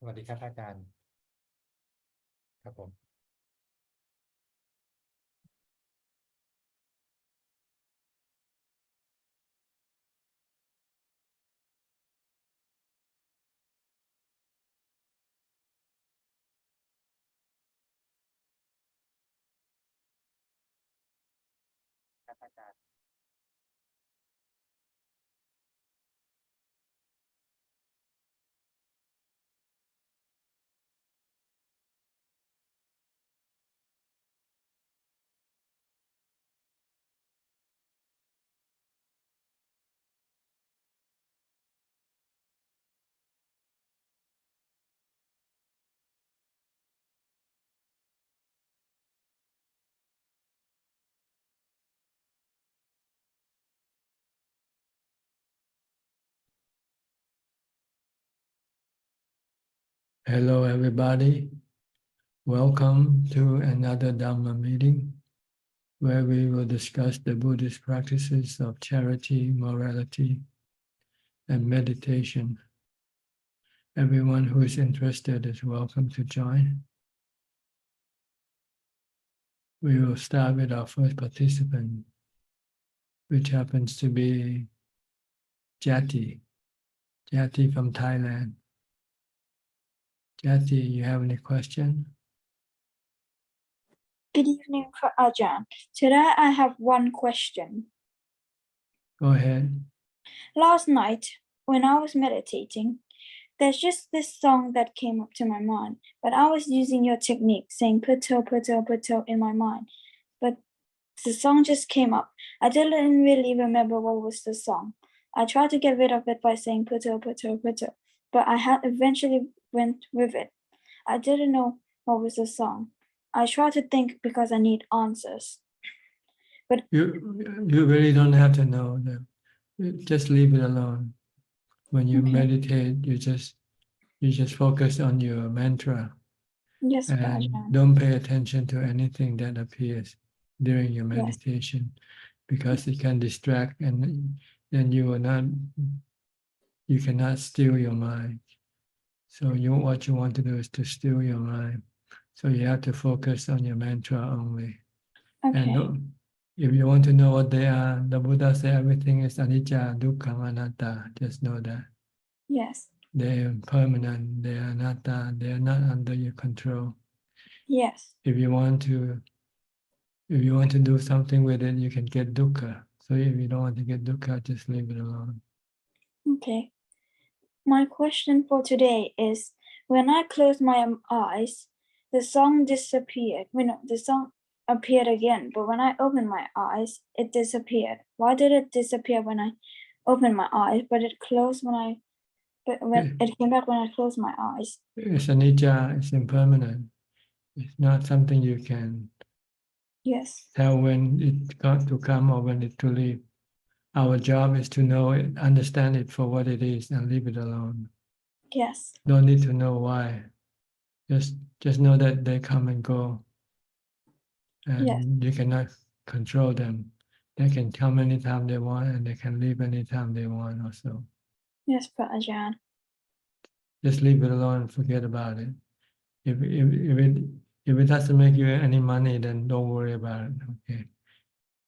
สวัสดีครับอาจารย์ครับผมครับอาจารย์ Hello, everybody. Welcome to another Dhamma meeting where we will discuss the Buddhist practices of charity, morality, and meditation. Everyone who is interested is welcome to join. We will start with our first participant, which happens to be Jati. Jati from Thailand. Jati, you have any question? Good evening, Ajaan. Today I have one question. Go ahead. Last night, when I was meditating, there's just this song that came up to my mind, but I was using your technique, saying puto, puto, puto in my mind. But the song just came up. I didn't really remember what was the song. I tried to get rid of it by saying puto, puto, puto, but I had eventually went with it. I didn't know what was the song. I try to think because I need answers. But you really don't have to know them. Just leave it alone. When you meditate, you just focus on your mantra. Yes, and Ajaan. don't pay attention to anything that appears during your meditation, because it can distract, and then you cannot steal your mind. So what you want to do is to steal your mind. So you have to focus on your mantra only. And if you want to know what they are, the Buddha said everything is anicca, dukkha, anatta. Just know that. Yes. They are permanent, they are anatta, they are not under your control. Yes. If you want to do something with it, you can get dukkha. So if you don't want to get dukkha, just leave it alone. Okay. My question for today is, when I closed my eyes, the song disappeared. The song appeared again, but when I opened my eyes, it disappeared. Why did it disappear when I opened my eyes, but it came back when I closed my eyes? It's anicca, it's impermanent. It's not something you can tell when it got to come or when it to leave. Our job is to know it, understand it for what it is, and leave it alone. Yes. Don't need to know why. Just know that they come and go, and you cannot control them. They can come anytime they want, and they can leave anytime they want also. Yes, Ajaan. Just leave it alone and forget about it. If it doesn't make you any money, then don't worry about it. Okay.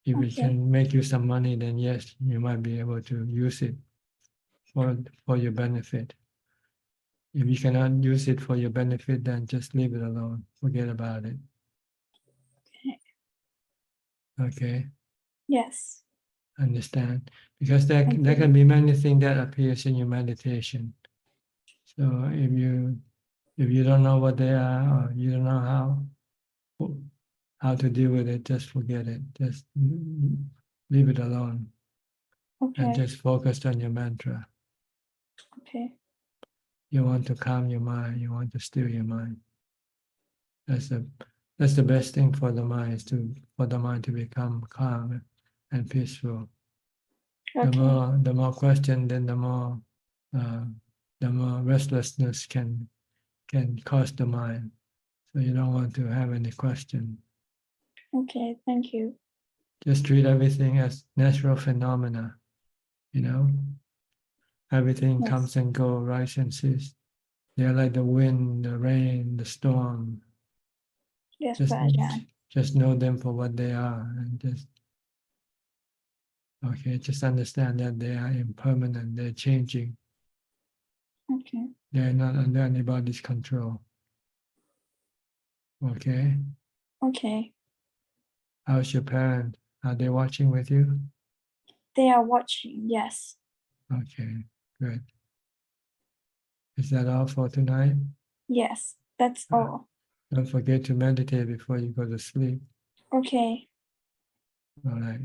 If it can make you some money, then yes, you might be able to use it for your benefit. If you cannot use it for your benefit, then just leave it alone. Forget about it. Okay. Yes. Understand? Because there can be many things that appears in your meditation. So if you don't know what they are, or you don't know how to deal with it, just forget it. Just leave it alone. And just focus on your mantra. Okay. You want to calm your mind, you want to still your mind. That's the best thing for the mind, is for the mind to become calm and peaceful. The more question, then the more restlessness can cause the mind. So you don't want to have any question. Okay, thank you. Just treat everything as natural phenomena. Everything comes and goes, rise and cease. They're like the wind, the rain, the storm. Yes, Just, Ajahn. just know them for what they are, and just understand that they are impermanent. They're changing. Okay. They're not under anybody's control. Okay. Okay. How's your parent? Are they watching with you? They are watching. Yes. Okay, good. Is that all for tonight? Yes. That's all. Don't forget to meditate before you go to sleep. Okay. All right.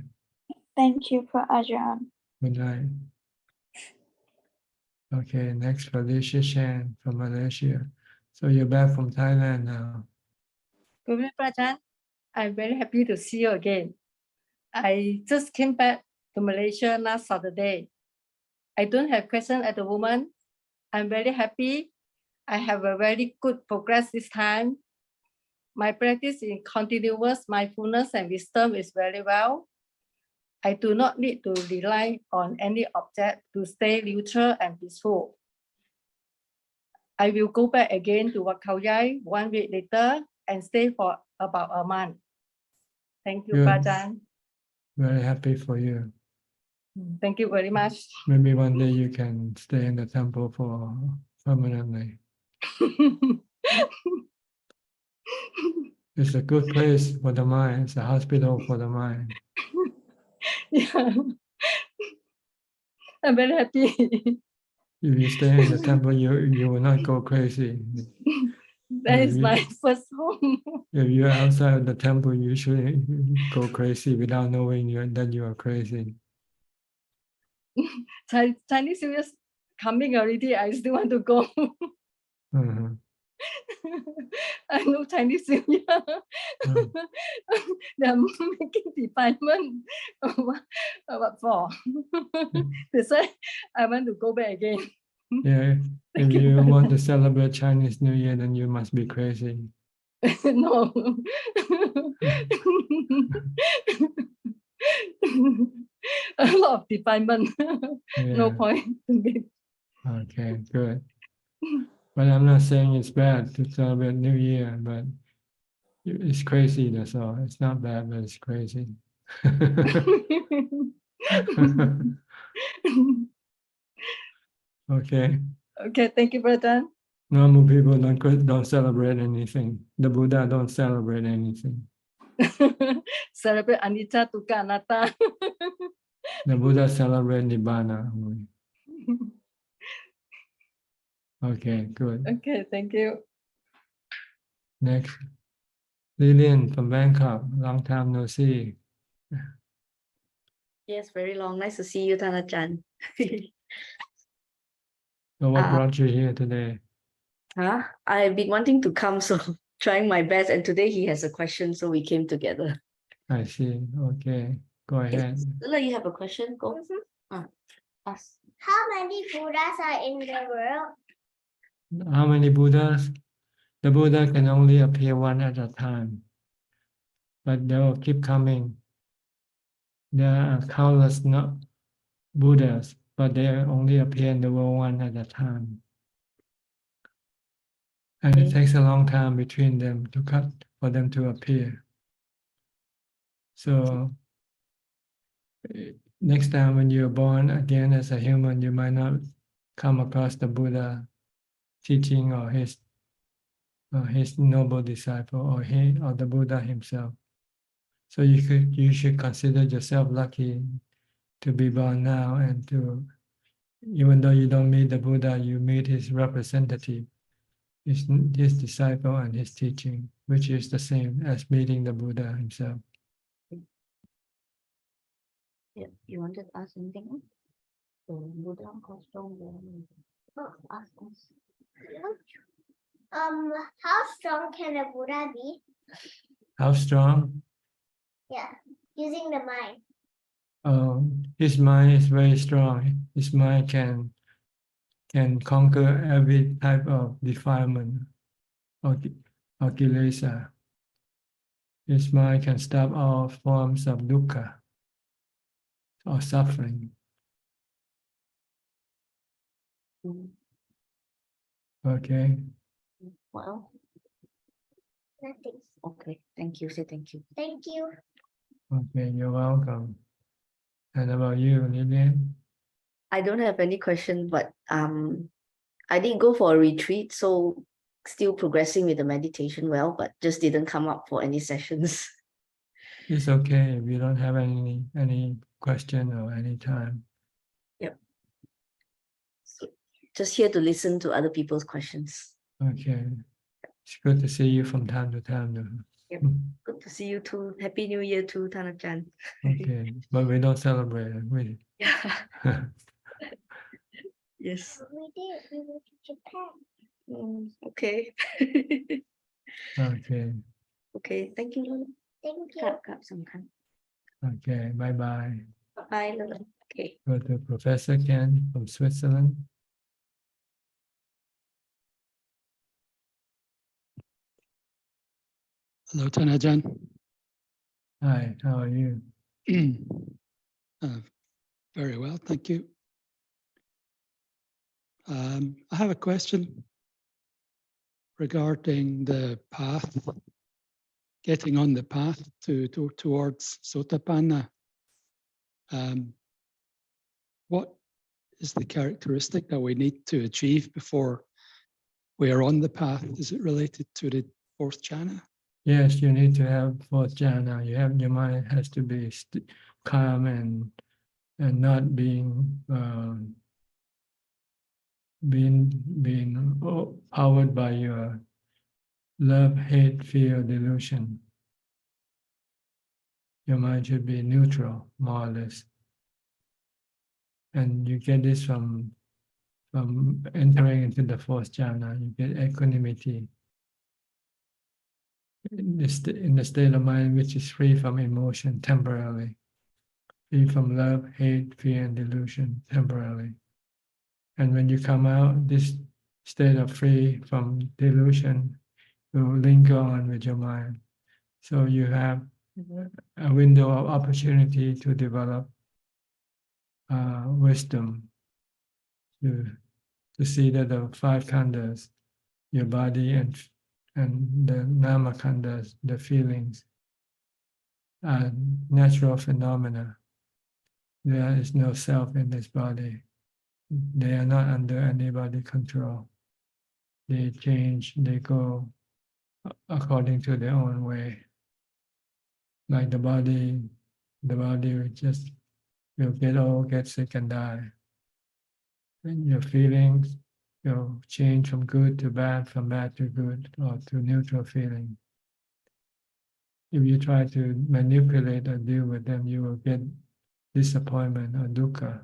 Thank you for Ajahn. Good night. Okay, next Felicia Chan from Malaysia. So you're back from Thailand now. Good evening, Ajahn. I'm very happy to see you again. I just came back to Malaysia last Saturday. I don't have question at the moment. I'm very happy. I have a very good progress this time. My practice in continuous mindfulness and wisdom is very well. I do not need to rely on any object to stay neutral and peaceful. I will go back again to Wat Khao Yai 1 week later and stay for about a month. Thank you, Good. Ajahn. Very happy for you. Thank you very much. Maybe one day you can stay in the temple for permanently. It's a good place for the mind. It's a hospital for the mind. Yeah. I'm very happy. If you stay in the temple, you will not go crazy. That is my first home. If you're outside the temple, you usually go crazy without knowing that you are crazy. Chinese New Year's coming already. I still want to go. Uh-huh. I know Chinese New Year. They are making department. What for? That's why I want to go back again. Yeah, if you want to celebrate Chinese New Year, then you must be crazy. No. A lot of department. No Yeah. point to me. Okay, good. But I'm not saying it's bad to celebrate New Year, but it's crazy, that's all. It's not bad, but it's crazy. Okay. Okay, thank you, brother. Normal people don't celebrate anything. The Buddha don't celebrate anything. Celebrate Anicca, Dukkha, Anatta. The Buddha celebrate Nibbana only. Okay, good. Okay, thank you. Next, Lillian from Bangkok. Long time no see. Yes, very long. Nice to see you, Ajahn. So what brought you here today? I've been wanting to come, so trying my best. And today he has a question, so we came together. I see. Okay, go ahead. Let you have a question. Go. Ask. How many Buddhas are in the world? How many Buddhas? The Buddha can only appear one at a time, but they will keep coming. There are countless Buddhas, but they only appear in the world one at a time. And it takes a long time between them for them to appear. So next time when you're born again as a human, you might not come across the Buddha teaching or his noble disciple or the Buddha himself. So you should consider yourself lucky to be born now, and to, even though you don't meet the Buddha, you meet his representative, his disciple and his teaching, which is the same as meeting the Buddha himself. Yeah, you wanted to ask anything else? So Buddha, how strong ask us. How strong can a Buddha be? How strong? Yeah, using the mind. His mind is very strong. His mind can conquer every type of defilement or kilesa. His mind can stop all forms of dukkha or suffering. Okay. What else? Nothing. Okay, thank you. Say thank you. Thank you. Okay, you're welcome. And about you, Lillian? I don't have any question, but I did go for a retreat, so still progressing with the meditation well, but just didn't come up for any sessions. It's okay if you don't have any question or any time. So just here to listen to other people's questions. Okay. It's good to see you from time to time. Though. Yep. Good to see you too. Happy New Year too, Tanajan. Okay, but we don't celebrate it. We, Yeah. Yes. We did. We went to Japan. Okay. okay, Okay. Thank you, Lola. Thank you. ครับสำคัญ okay, bye bye. Bye, Lola. Okay. Go to Professor Ken from Switzerland. Hello, Tanajan. Hi, how are you? Very well, thank you. I have a question regarding the path, getting on the path towards Sotapanna. What is the characteristic that we need to achieve before we are on the path? Is it related to the fourth jhana? Yes, you need to have fourth jhana. Your mind has to be calm and not being powered by your love, hate, fear, delusion. Your mind should be neutral, more or less. And you get this from entering into the fourth jhana. You get equanimity in the state of mind which is free from emotion temporarily, free from love, hate, fear, and delusion temporarily. And when you come out, this state of free from delusion will linger on with your mind. So you have a window of opportunity to develop wisdom, to see that the five khandhas, your body and the nama khandhas, the feelings, are natural phenomena. There is no self in this body. They are not under anybody's control. They change, they go according to their own way. Like the body will get old, get sick, and die. And your feelings will change from good to bad, from bad to good, or to neutral feeling. If you try to manipulate or deal with them, you will get disappointment or dukkha,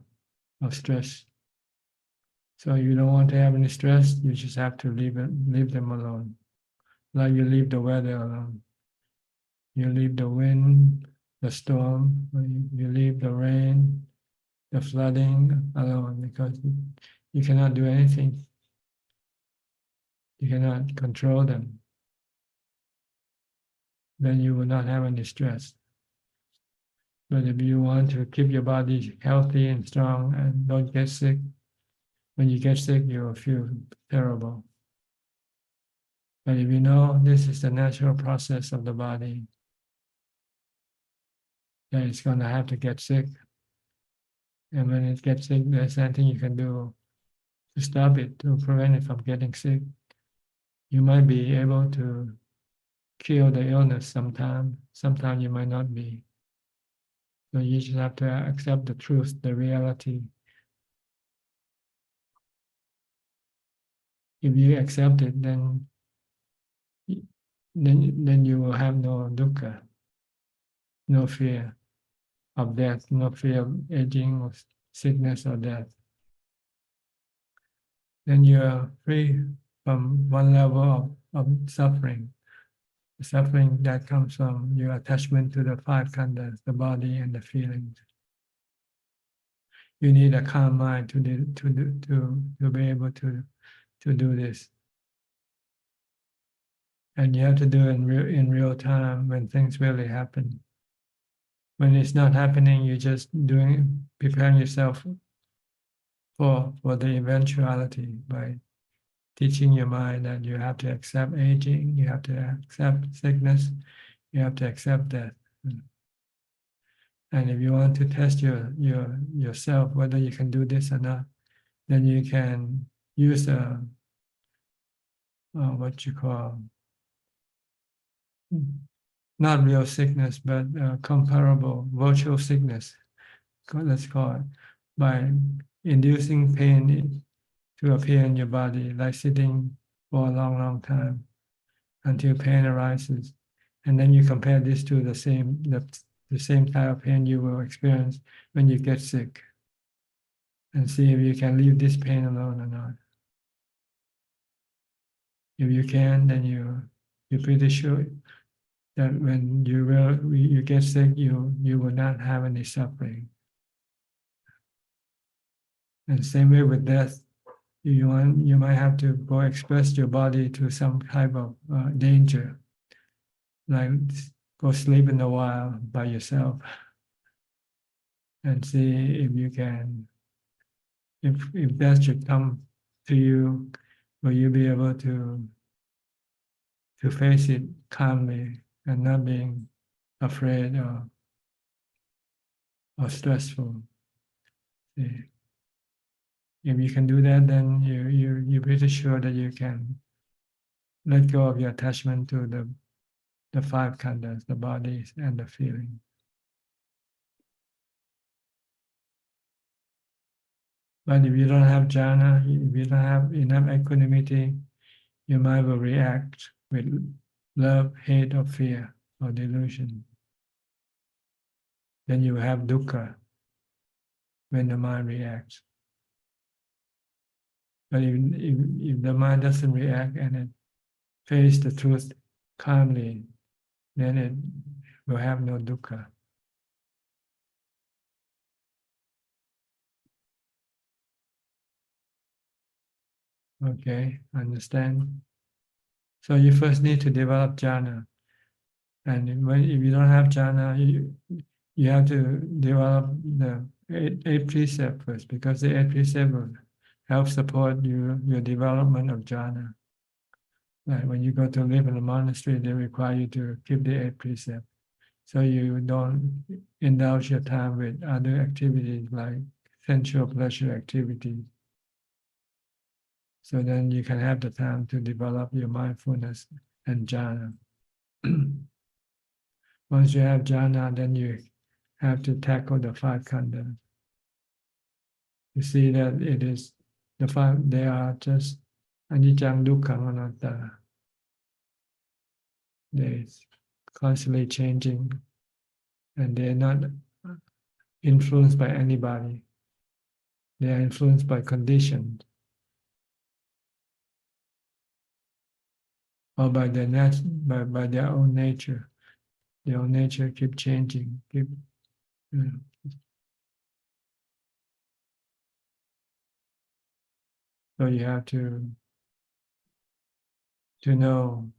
or stress. So you don't want to have any stress, you just have to leave them alone. Like you leave the weather alone. You leave the wind, the storm, you leave the rain, the flooding alone, because you cannot do anything. You cannot control them. Then you will not have any stress. But if you want to keep your body healthy and strong and don't get sick, when you get sick, you will feel terrible. But if you know this is the natural process of the body, that it's going to have to get sick. And when it gets sick, there's nothing you can do to stop it, to prevent it from getting sick. You might be able to cure the illness sometime you might not be. So you just have to accept the truth, the reality. If you accept it, then you will have no dukkha, no fear of death, no fear of aging or sickness or death. Then you are free from one level of suffering. The suffering that comes from your attachment to the five khandhas, the body and the feelings. You need a calm mind to be able to do this. And you have to do it in real time when things really happen. When it's not happening, you're just preparing yourself for the eventuality by teaching your mind that you have to accept aging, you have to accept sickness, you have to accept death. And if you want to test yourself whether you can do this or not, then you can use what you call not real sickness, but comparable virtual sickness, let's call it, by inducing pain to appear in your body, like sitting for a long, long time until pain arises. And then you compare this to the same type of pain you will experience when you get sick, and see if you can leave this pain alone or not. If you can, then you're pretty sure that when you get sick, you will not have any suffering. And same way with death, you might have to go express your body to some type of danger, like go sleep in a while by yourself, and see if you can. If death should come to you, will you be able to face it calmly and not being afraid or stressful? See? If you can do that, then you're pretty sure that you can let go of your attachment to the five khandhas, the bodies and the feeling. But if you don't have jhana, if you don't have enough equanimity, your mind will react with love, hate, or fear, or delusion. Then you have dukkha when the mind reacts. But if the mind doesn't react and it faces the truth calmly, then it will have no dukkha. Okay, understand? So you first need to develop jhana. And if you don't have jhana, you have to develop the eight precepts first, because the eight precepts will help support your development of jhana. Like when you go to live in a monastery, they require you to keep the eight precepts, so you don't indulge your time with other activities like sensual pleasure activities. So then you can have the time to develop your mindfulness and jhana. Once you have jhana, then you have to tackle the five khandhas. You see that it is the five, they are just anicca, dukkha, anatta. They're constantly changing, and they're not influenced by anybody. They are influenced by conditions, or by their by their own nature. Their own nature keep changing, So you have to know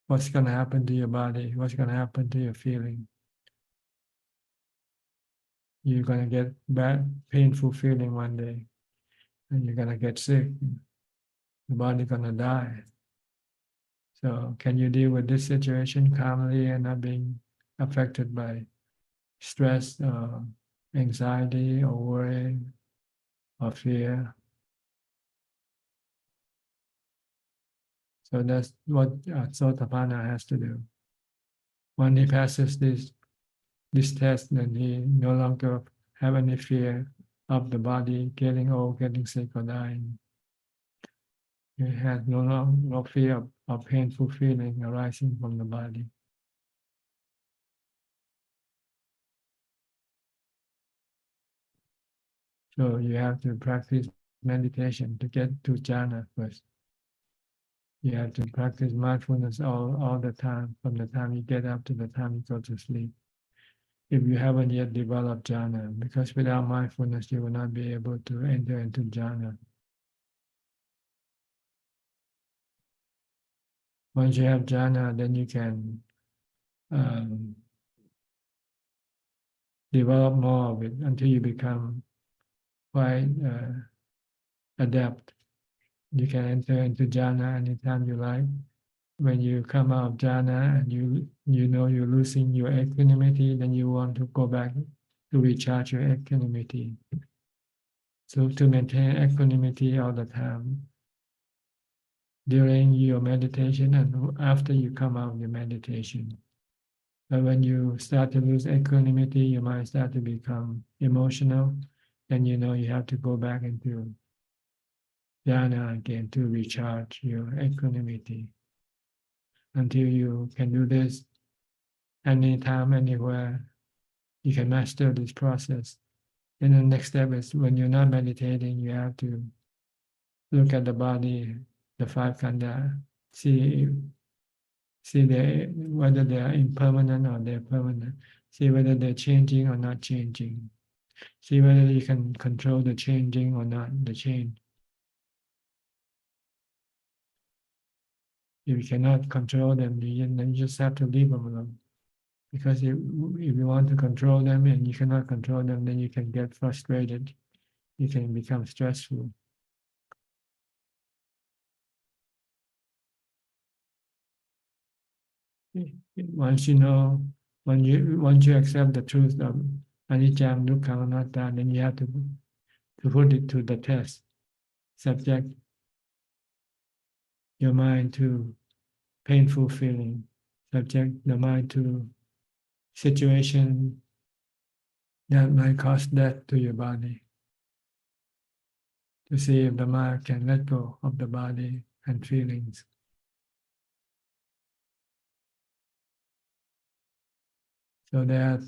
what's going to happen to your body, what's going to happen to your feeling. You're going to get bad, painful feeling one day, and you're going to get sick. The body's going to die. So can you deal with this situation calmly and not being affected by stress, anxiety, or worry, or fear? So that's what Sotapanna has to do. When he passes this test, then he no longer have any fear of the body getting old, getting sick, or dying. He has no fear of painful feeling arising from the body. So you have to practice meditation to get to jhana first. You have to practice mindfulness all the time, from the time you get up to the time you go to sleep. If you haven't yet developed jhana, because without mindfulness you will not be able to enter into jhana. Once you have jhana, then you can develop more of it until you become quite adept You can enter into jhana anytime you like. When you come out of jhana and you know you're losing your equanimity, then you want to go back to recharge your equanimity. So to maintain equanimity all the time during your meditation and after you come out of your meditation. But when you start to lose equanimity, your mind start to become emotional, then you know you have to go back into dhyana again to recharge your equanimity. Until you can do this anytime, anywhere, you can master this process. And the next step is when you're not meditating, you have to look at the body, the five khandha, see whether they are impermanent or they're permanent. See whether they're changing or not changing. See whether you can control the changing or not, the change. If you cannot control them, then you just have to leave them alone. Because if you want to control them and you cannot control them, then you can get frustrated. You can become stressful. Once you accept the truth of anicca, dukkha, anatta, then you have to put it to the test. Subject your mind to painful feeling. Subject the mind to situation that might cause death to your body. To see if the mind can let go of the body and feelings. So there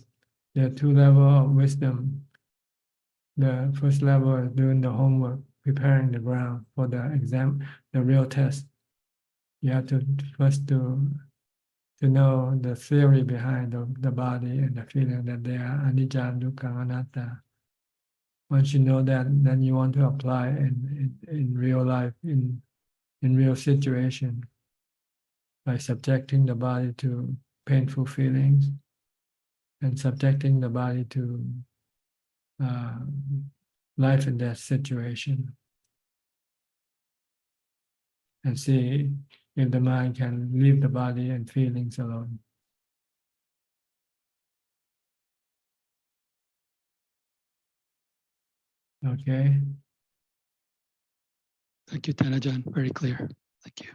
are two levels of wisdom. The first level is doing the homework, preparing the ground for the exam, the real test. You have to first to know the theory behind the body and the feeling that they are anicca, dukkha, anatta. Once you know that, then you want to apply in real life, in real situation, by subjecting the body to painful feelings and subjecting the body to life and death situation, and see if the mind can leave the body and feelings alone. Okay. Thank you, Ajaan. Very clear. Thank you.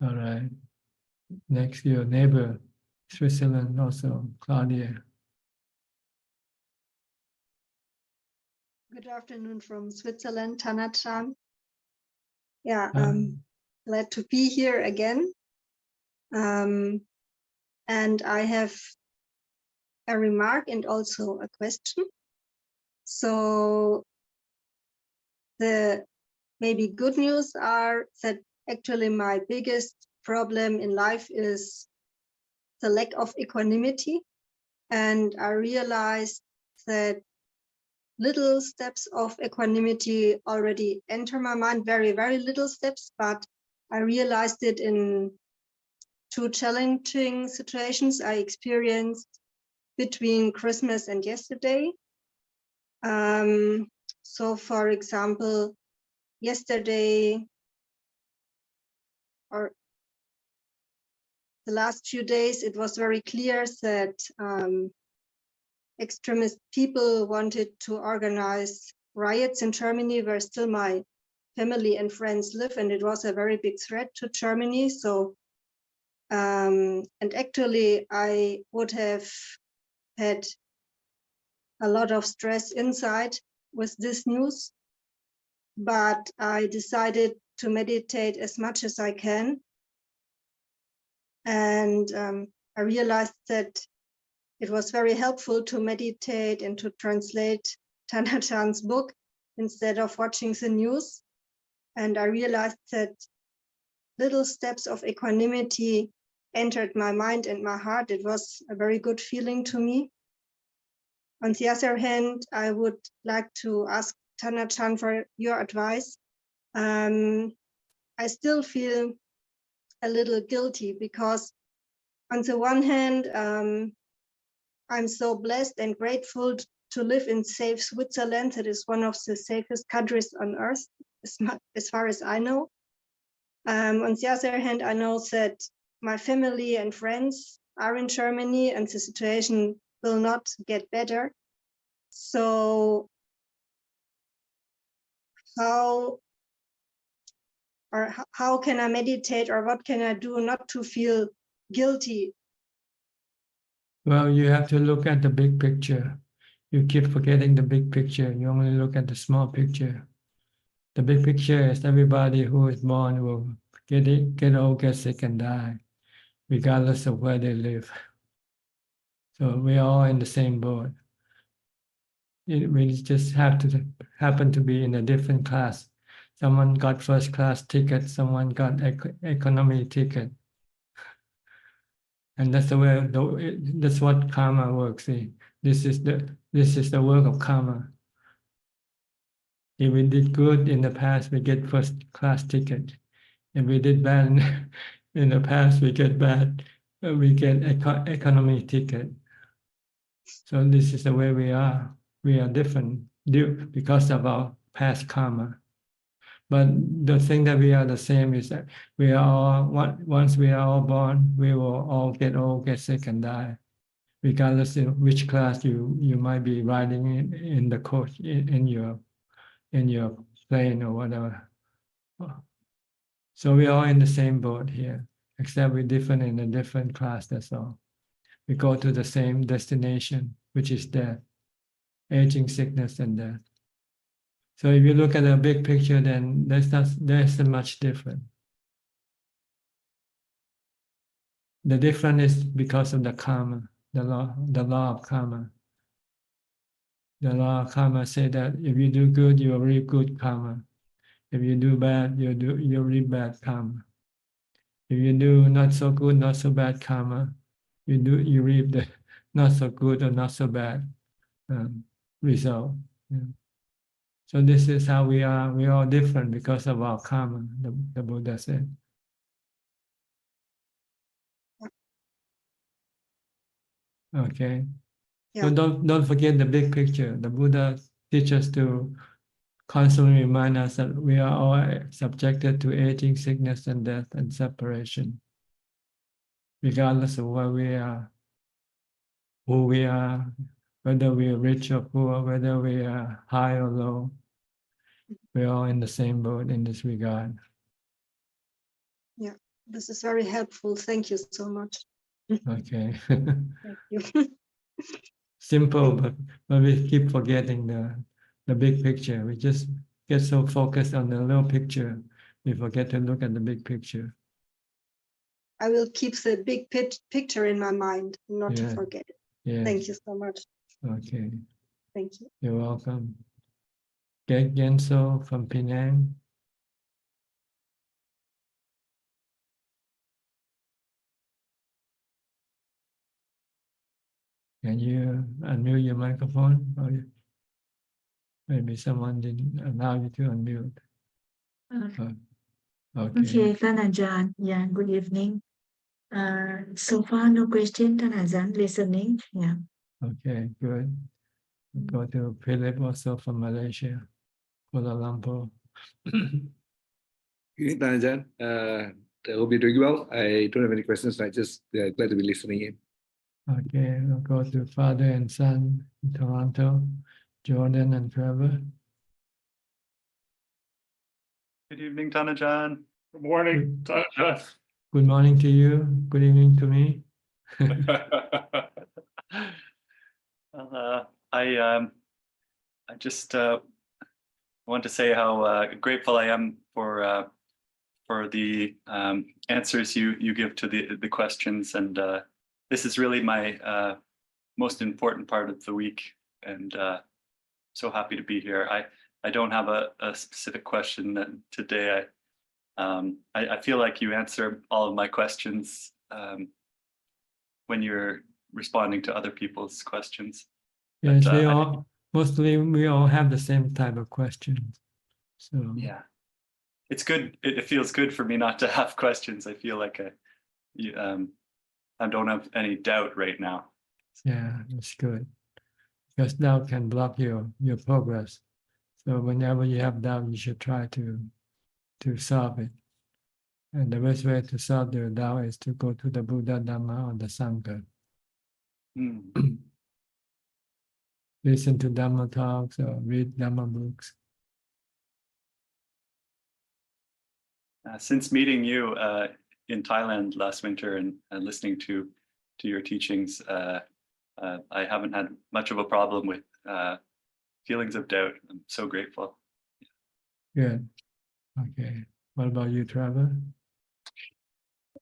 All right. Next, your neighbor, Switzerland, also, Claudia. Good afternoon from Switzerland, Tanachan. Yeah, glad to be here again. And I have a remark and also a question. So the maybe good news are that actually my biggest problem in life is the lack of equanimity. And I realized that little steps of equanimity already enter my mind, very, very little steps, but I realized it in two challenging situations I experienced between Christmas and yesterday. So for example, yesterday or the last few days, it was very clear that extremist people wanted to organize riots in Germany, where still my family and friends live, and it was a very big threat to Germany. So, and actually I would have had a lot of stress inside with this news, but I decided to meditate as much as I can. And I realized that it was very helpful to meditate and to translate Tanachan's book instead of watching the news. And I realized that little steps of equanimity entered my mind and my heart. It was a very good feeling to me. On the other hand, I would like to ask Tanachan for your advice. I still feel a little guilty because on the one hand, I'm so blessed and grateful to live in safe Switzerland. It is one of the safest countries on earth. as far as I know. On the other hand, I know that my family and friends are in Germany and the situation will not get better. So how can I meditate, or what can I do not to feel guilty? Well, you have to look at the big picture. You keep forgetting the big picture. You only look at the small picture. The big picture is everybody who is born will get old, get sick, and die, regardless of where they live. So we are all in the same boat. We just have to happen to be in a different class. Someone got first class ticket, someone got economy ticket. And that's the way. That's what karma works. See, this is the work of karma. If we did good in the past, we get first class ticket. If we did bad in the past, we get bad. We get economy ticket. So this is the way we are. We are different because of our past karma. But the thing that we are the same is that we are all, once we are all born, we will all get old, get sick, and die, regardless of which class you might be riding in the coach in your plane or whatever. So we're all in the same boat here, except we're different in a different class. That's all. We go to the same destination, which is death, aging, sickness, and death. So if you look at the big picture, then there's not much different. The difference is because of the karma, the law of karma. The law of karma say that if you do good, you will reap good karma. If you do bad, you'll reap bad karma. If you do not so good, not so bad karma, you reap the not so good or not so bad result. Yeah. So this is how we are. We are all different because of our karma. The Buddha said. Okay. Yeah. So don't forget the big picture. The Buddha teaches us to constantly remind us that we are all subjected to aging, sickness, and death and separation, regardless of where we are, who we are, whether we are rich or poor, whether we are high or low. We're all in the same boat in this regard. Yeah, this is very helpful. Thank you so much. Okay. Thank you. Simple, but we keep forgetting the big picture. We just get so focused on the little picture, we forget to look at the big picture. I will keep the big picture in my mind, not to Yeah. forget it. Yes. Thank you so much. Okay. Thank you. You're welcome. Get Genso from Penang. Can you unmute your microphone? Or maybe someone didn't allow you to unmute. Okay. Okay, Tan Ajaan. Yeah, good evening. So far, no question, Tan Ajaan. Listening. Yeah. Okay, good. We'll go to Philip, also from Malaysia, Kuala Lumpur. Good evening, Ajahn. I hope you're doing well. I don't have any questions. I just glad to be listening in. Okay, we'll go to father and son in Toronto, Jordan and Trevor. Good evening, Ajaan. Good morning, Ajaan. Good morning to you. Good evening to me. I just want to say how grateful I am for the answers you give to the questions, and this is really my most important part of the week, and so happy to be here. I don't have a specific question today. I feel like you answer all of my questions when you're responding to other people's questions. Yes, But, mostly we all have the same type of questions. So yeah, it's good. It feels good for me not to have questions. I feel like I don't have any doubt right now. yeah, that's good. Because doubt can block your progress. So whenever you have doubt, you should try to solve it. And the best way to solve the doubt is to go to the Buddha, Dhamma, or the Sangha. Mm. Listen to Dhamma talks or read Dhamma books. Since meeting you in Thailand last winter and listening to your teachings, I haven't had much of a problem with feelings of doubt. I'm so grateful. Good. Okay. What about you, Trevor?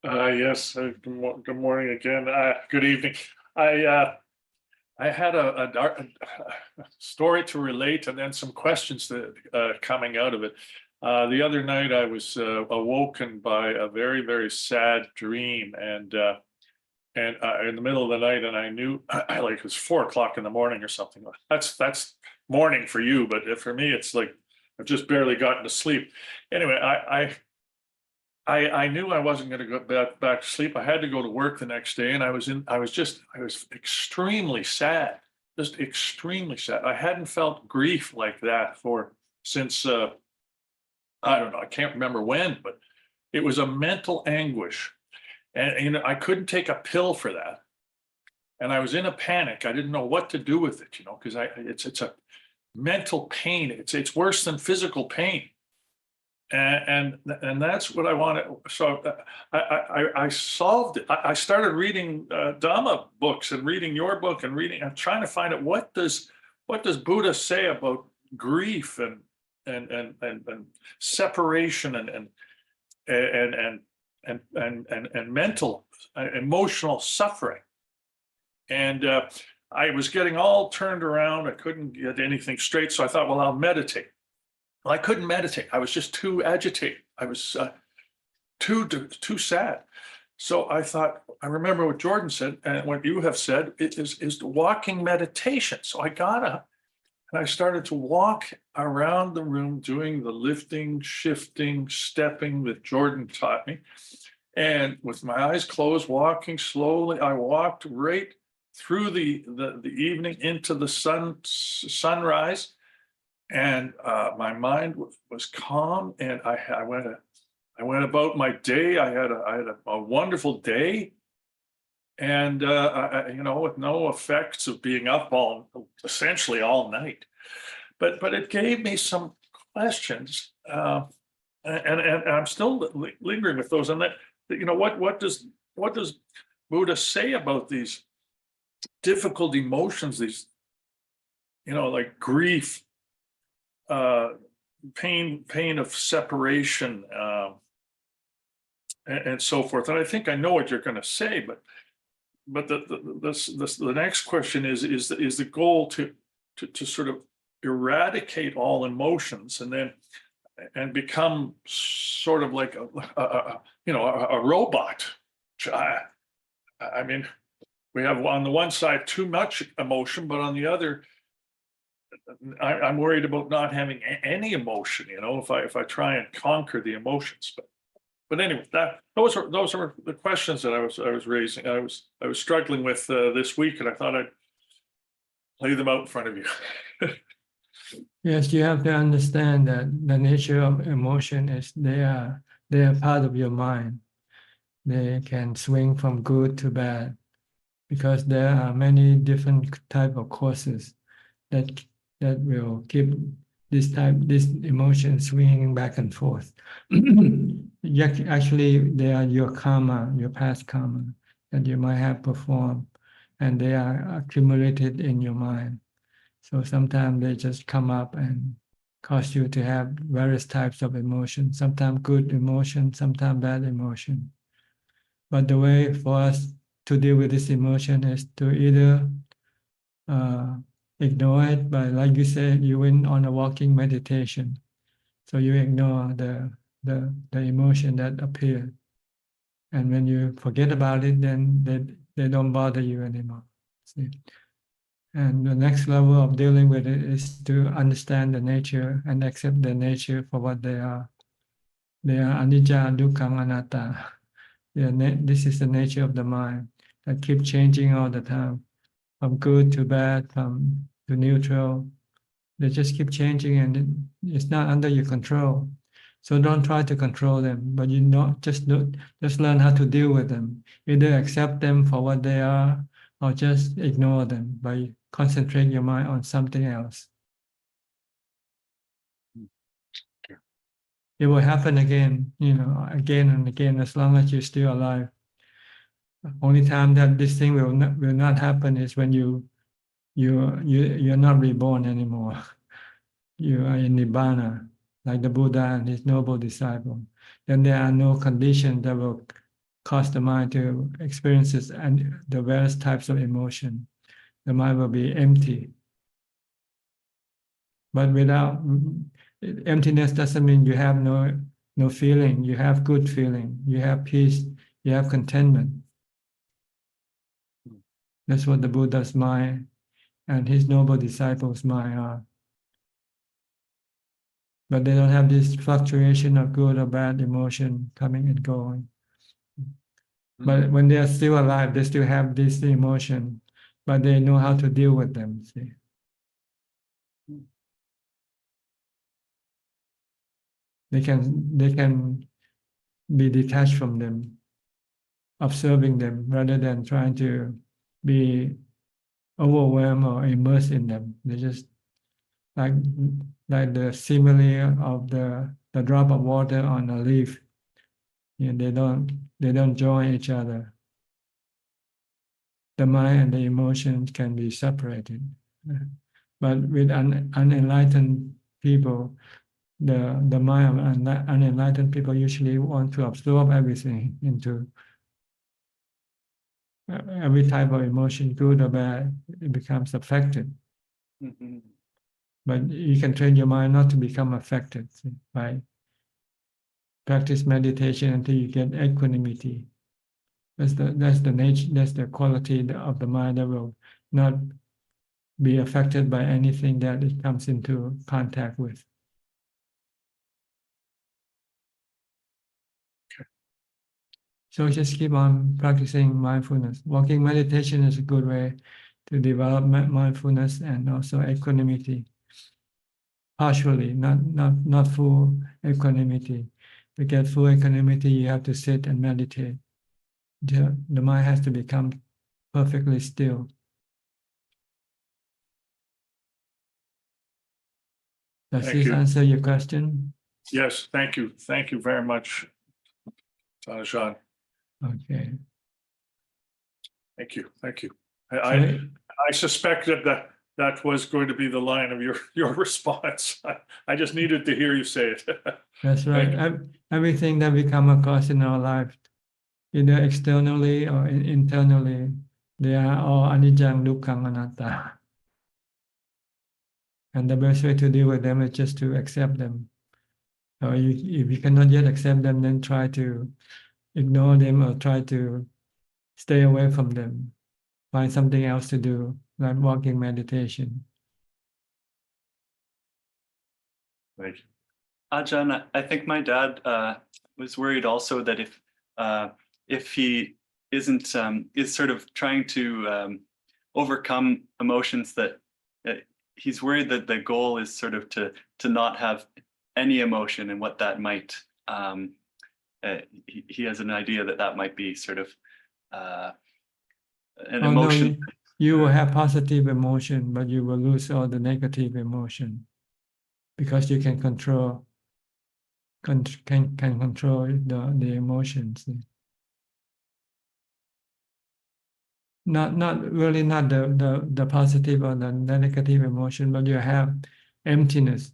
Yes. Good morning again. Good evening. I had a story to relate and then some questions that coming out of it. The other night I was awoken by a very, very sad dream, and in the middle of the night, and I knew like it was 4 o'clock in the morning or something. That's morning for you, but for me it's like I've just barely gotten to sleep. Anyway, I knew I wasn't going to go back to sleep. I had to go to work the next day, and I was extremely sad, just extremely sad. I hadn't felt grief like that since I don't know, I can't remember when, but it was a mental anguish, and I couldn't take a pill for that, and I was in a panic. I didn't know what to do with it, because it's a mental pain. It's worse than physical pain. And that's what I wanted. So I solved it. I started reading Dhamma books and reading your book and reading. I'm trying to find out what does Buddha say about grief and separation and mental emotional suffering. And I was getting all turned around. I couldn't get anything straight. So I thought, well, I'll meditate. Well, I couldn't meditate. I was just too agitated. I was too sad. So I thought, I remember what Jordan said and what you have said is walking meditation. So I got up and I started to walk around the room doing the lifting, shifting, stepping that Jordan taught me. And with my eyes closed, walking slowly, I walked right through the evening into the sunrise. And my mind was calm, and I went about my day. I had a wonderful day, and with no effects of being up essentially all night. But it gave me some questions, and I'm still lingering with those. And that what does Buddha say about these difficult emotions? These like grief. Pain of separation, and so forth. And I think I know what you're going to say, but the next question is the goal to sort of eradicate all emotions and become sort of like a robot. I mean, we have on the one side too much emotion, but on the other, I'm worried about not having any emotion, if I try and conquer the emotions. But anyway, those are the questions that I was raising. I was struggling with this week, and I thought I'd lay them out in front of you. Yes, you have to understand that the nature of emotion is they are part of your mind. They can swing from good to bad because there are many different type of causes that will keep this emotion swinging back and forth. Actually, they are your karma, your past karma that you might have performed, and they are accumulated in your mind. So sometimes they just come up and cause you to have various types of emotion, sometimes good emotion, sometimes bad emotion. But the way for us to deal with this emotion is to either ignore it, but like you said, you went on a walking meditation. So you ignore the emotion that appeared. And when you forget about it, then they don't bother you anymore. See? And the next level of dealing with it is to understand the nature and accept the nature for what they are. They are anicca, dukkha, anatta. This is the nature of the mind that keeps changing all the time, from good to bad, to neutral, They just keep changing, and it's not under your control. So don't try to control them, but just learn how to deal with them. Either accept them for what they are, or just ignore them by concentrating your mind on something else. It will happen again, again and again, as long as you're still alive. Only time that this thing will not happen is when you're not reborn anymore. You are in Nibbana, like the Buddha and his noble disciple. Then there are no conditions that will cause the mind to experience and the various types of emotion. The mind will be empty. But without emptiness doesn't mean you have no feeling. You have good feeling. You have peace. You have contentment. That's what the Buddha's mind and his noble disciples' mind are. But they don't have this fluctuation of good or bad emotion coming and going. But when they are still alive, they still have this emotion, but they know how to deal with them. See? They can be detached from them, observing them rather than trying to be overwhelmed or immersed in them. They just like the simile of the drop of water on a leaf. They don't join each other. The mind and the emotions can be separated. But with unenlightened people, the mind of unenlightened people usually want to absorb everything into every type of emotion, good or bad, it becomes affected. Mhm. But you can train your mind not to become affected by practice meditation until you get equanimity. That's the nature, that's the quality of the mind that will not be affected by anything that it comes into contact with. So just keep on practicing mindfulness. Walking meditation is a good way to develop mindfulness and also equanimity. Partially, not full equanimity. To get full equanimity, you have to sit and meditate. The mind has to become perfectly still. Does Thank this you. answer your question? Yes, thank you. Thank you very much, Ajaan. Okay. Thank you. Thank you. So I suspected that was going to be the line of your response. I just needed to hear you say it. that's right. Everything that we come across in our life, either externally or internally, they are all anicca, dukkha, anatta. And the best way to deal with them is just to accept them. Or if you cannot yet accept them, then try to ignore them or try to stay away from them. Find something else to do, like walking meditation. Thank you. Ajahn, I think my dad was worried also that if he isn't is sort of trying to overcome emotions, that he's worried that the goal is sort of to not have any emotion, and what that might. He has an idea that might be sort of an emotion. No, you will have positive emotion, but you will lose all the negative emotion because you can control the emotions. Not really not the positive or the negative emotion, but you have emptiness.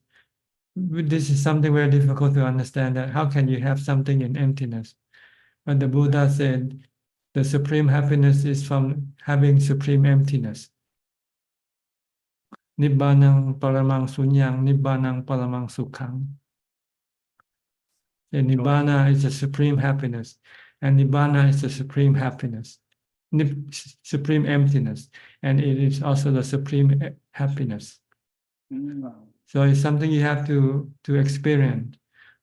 This is something very difficult to understand, that how can you have something in emptiness? But the Buddha said the supreme happiness is from having supreme emptiness. Nibbanang paramang sunyang, nibbanang paramang sukhang. The Nibbana is the supreme happiness, and Nibbana is the supreme happiness, supreme emptiness, and it is also the supreme happiness. So it's something you have to experience,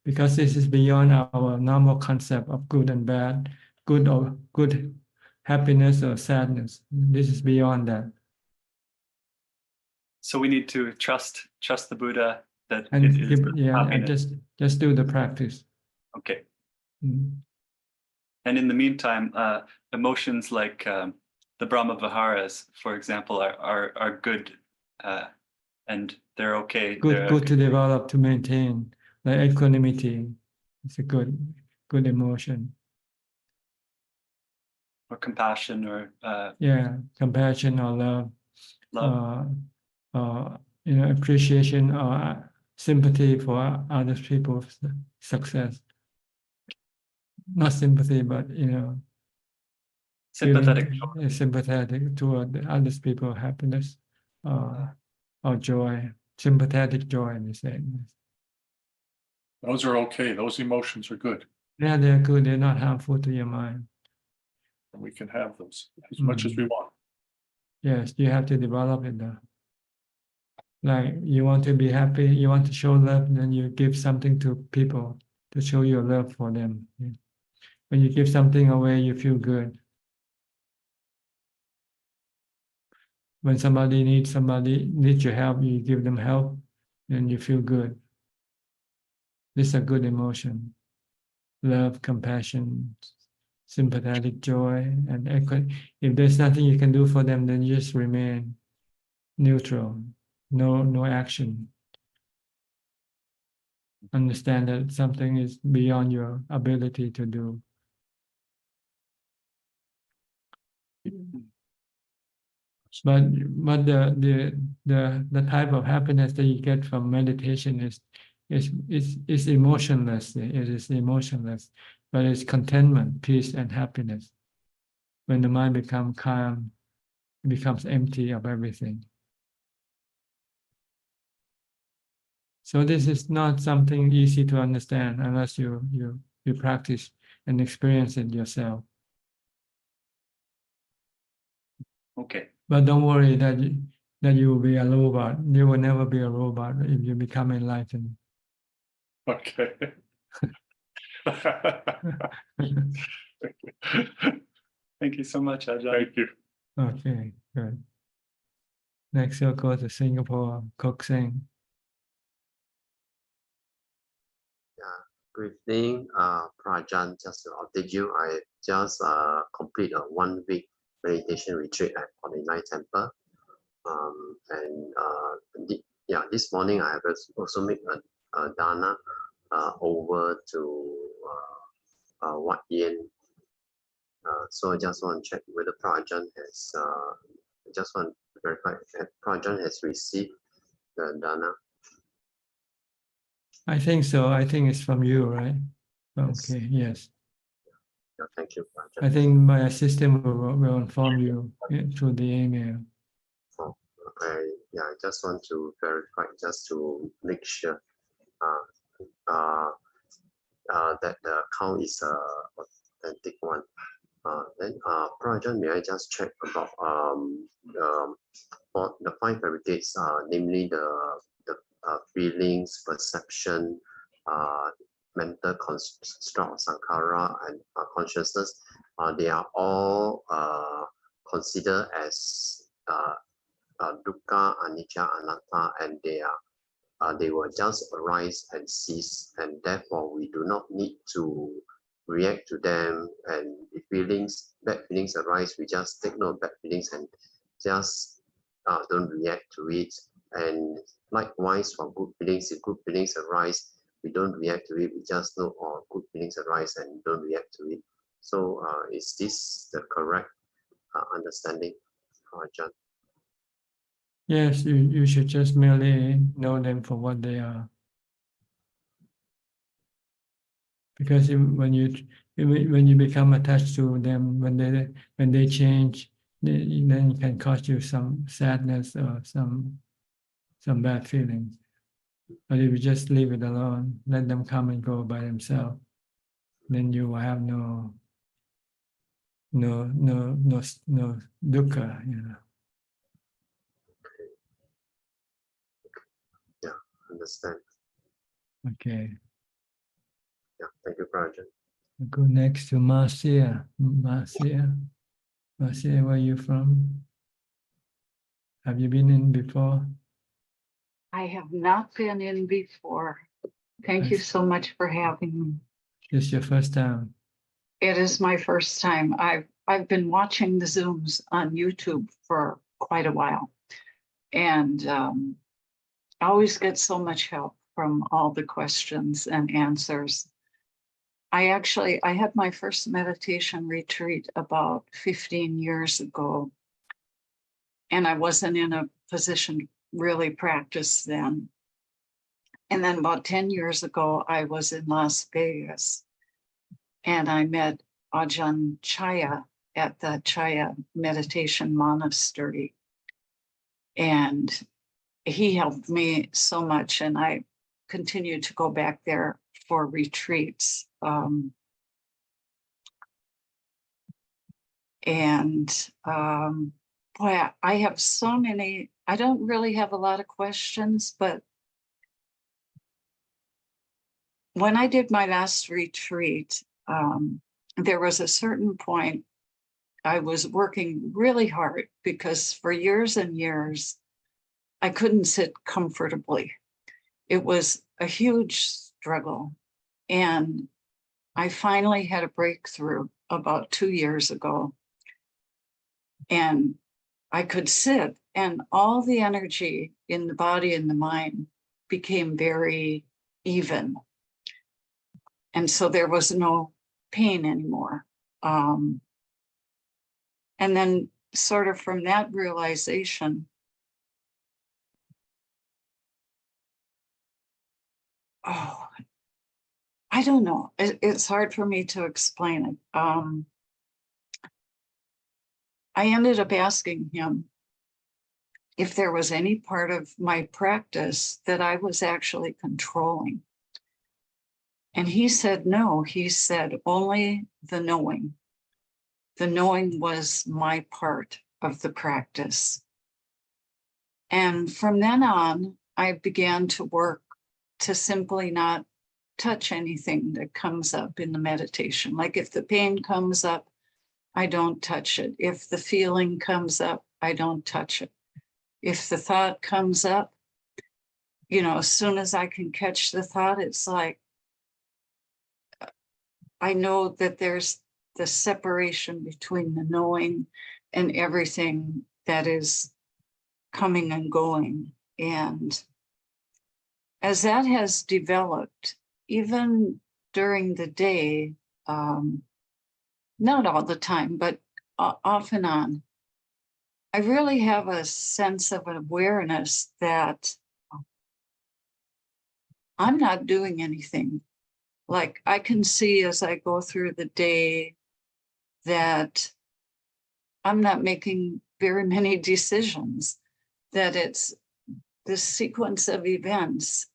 because this is beyond our normal concept of good and bad, good happiness or sadness. This is beyond that. So we need to trust the Buddha that And it is and happiness. just do the practice. Okay. Mm. And in the meantime, emotions like the Brahma Viharas, for example, are good, and they're okay. Good to develop, to maintain, like equanimity. It's a good emotion. Or compassion, or Compassion or love. love. Appreciation or sympathy for other people's success. Not sympathy, but Sympathetic. sympathetic toward others people's happiness or joy. Sympathetic joy, they say. Those are okay. Those emotions are good. Yeah, they're good. They're not harmful to your mind. And we can have those as much as we want. Yes, you have to develop it though. Like you want to be happy, you want to show love, then you give something to people to show your love for them. When you give something away, you feel good. When somebody needs your help, you give them help, then you feel good. This is a good emotion. Love, compassion, sympathetic joy, and if there's nothing you can do for them, then you just remain neutral. No action. Understand that something is beyond your ability to do. But the type of happiness that you get from meditation is emotionless. It is emotionless, but it's contentment, peace, and happiness. When the mind becomes calm, it becomes empty of everything. So this is not something easy to understand unless you practice and experience it yourself. Okay. But don't worry that you will be a robot. You will never be a robot if you become enlightened. Okay. Thank you so much, Ajahn. Thank you. Okay, good. Next we'll go to Singapore, Kok Seng. Good evening, Prajan. Just to update you, I just complete a 1 week meditation retreat at 49 Temple. This morning I have also made a dana over to Wat Yen. So I just want to check whether Prajan has. I just want to verify if Prajan has received the dana. I think so. I think it's from you, right? Okay, yes. Yeah, thank you, Prajan. I think my assistant will inform you through the email. Oh, I just want to verify, just to make sure that the account is authentic one. Then, Prajan, may I just check about for the 5 heritage, namely the feelings, perception, mental construct, sankhara, and consciousness. They are all considered as dukkha, anicca, anatta, and they will just arise and cease, and therefore we do not need to react to them. And if bad feelings arise, we just take note of bad feelings and just don't react to it. And likewise for good feelings, if good feelings arise, we don't react to it, we just know good feelings arise and don't react to it. So is this the correct understanding, Ajahn? Yes, you should just merely know them for what they are. Because when you become attached to them, when they change, then it can cause you some sadness or some bad feelings. But if you just leave it alone, let them come and go by themselves, then you will have no dukkha, Yeah, understand. Okay. Yeah, thank you, Prajan. We'll go next to Marcia. Marcia, where are you from? Have you been in before? I have not been in before. Thank you so much for having me. It's your first time. It is my first time. I've been watching the Zooms on YouTube for quite a while, and I always get so much help from all the questions and answers. I had my first meditation retreat about 15 years ago, and I wasn't in a position to really practice then. And then about 10 years ago, I was in Las Vegas, and I met Ajaan Chaya at the Chaya Meditation Monastery. And he helped me so much, and I continue to go back there for retreats. Boy, I have so many. I don't really have a lot of questions, but when I did my last retreat, there was a certain point I was working really hard because for years and years, I couldn't sit comfortably. It was a huge struggle. And I finally had a breakthrough about 2 years ago. And I could sit, and all the energy in the body and the mind became very even. And so there was no pain anymore. And then sort of from that realization, I don't know. It's hard for me to explain it. I ended up asking him if there was any part of my practice that I was actually controlling. And he said, no, he said, only the knowing. The knowing was my part of the practice. And from then on, I began to work to simply not touch anything that comes up in the meditation. Like if the pain comes up, I don't touch it. If the feeling comes up, I don't touch it. If the thought comes up, as soon as I can catch the thought, it's like, I know that there's the separation between the knowing and everything that is coming and going. And as that has developed, even during the day, not all the time, but off and on, I really have a sense of awareness that I'm not doing anything. Like I can see as I go through the day that I'm not making very many decisions, that it's this sequence of events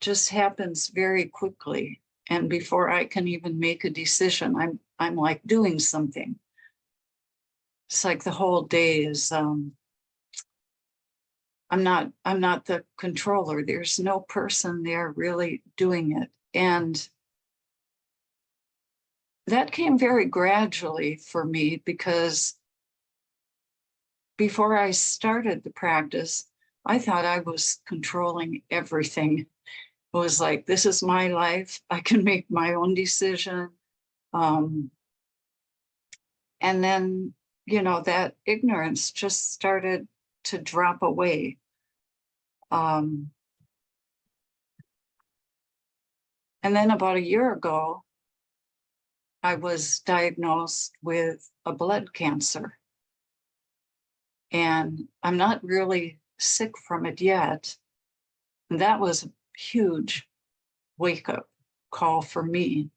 just happens very quickly. And before I can even make a decision, I'm like doing something. It's like the whole day is, I'm not the controller. There's no person there really doing it. And that came very gradually for me because before I started the practice, I thought I was controlling everything. It was like, this is my life. I can make my own decision. And then, that ignorance just started to drop away. And then about a year ago, I was diagnosed with a blood cancer. And I'm not really sick from it yet. And that was a huge wake-up call for me.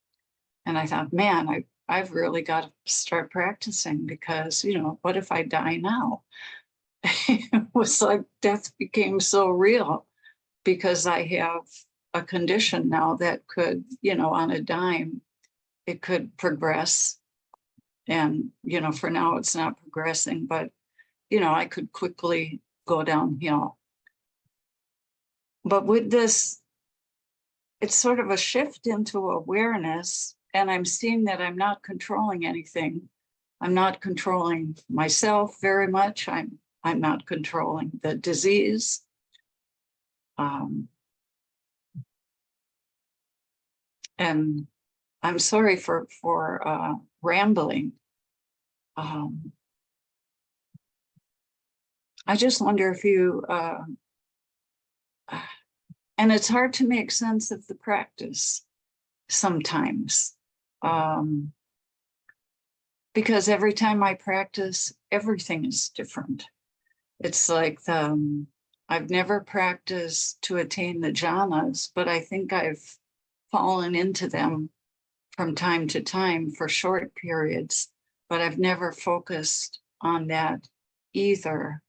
And I thought, man, I've really got to start practicing because, what if I die now? It was like death became so real because I have a condition now that could, on a dime, it could progress. And, for now it's not progressing, but, I could quickly go downhill. But with this, it's sort of a shift into awareness. And I'm seeing that I'm not controlling anything. I'm not controlling myself very much. I'm not controlling the disease. And I'm sorry for rambling. I just wonder if you, and it's hard to make sense of the practice sometimes, because every time I practice, everything is different. It's like I've never practiced to attain the jhanas, but I think I've fallen into them from time to time for short periods, but I've never focused on that either.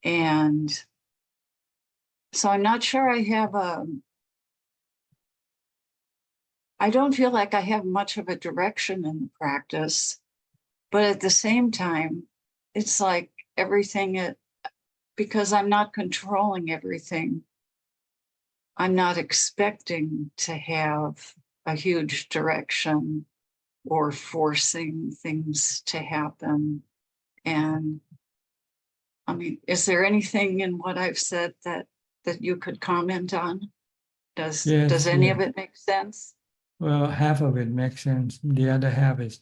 And so I'm not sure I have I don't feel like I have much of a direction in the practice, but at the same time, it's like everything, because I'm not controlling everything, I'm not expecting to have a huge direction or forcing things to happen. And I mean, is there anything in what I've said that you could comment on? Does any of it make sense? Well, half of it makes sense. The other half is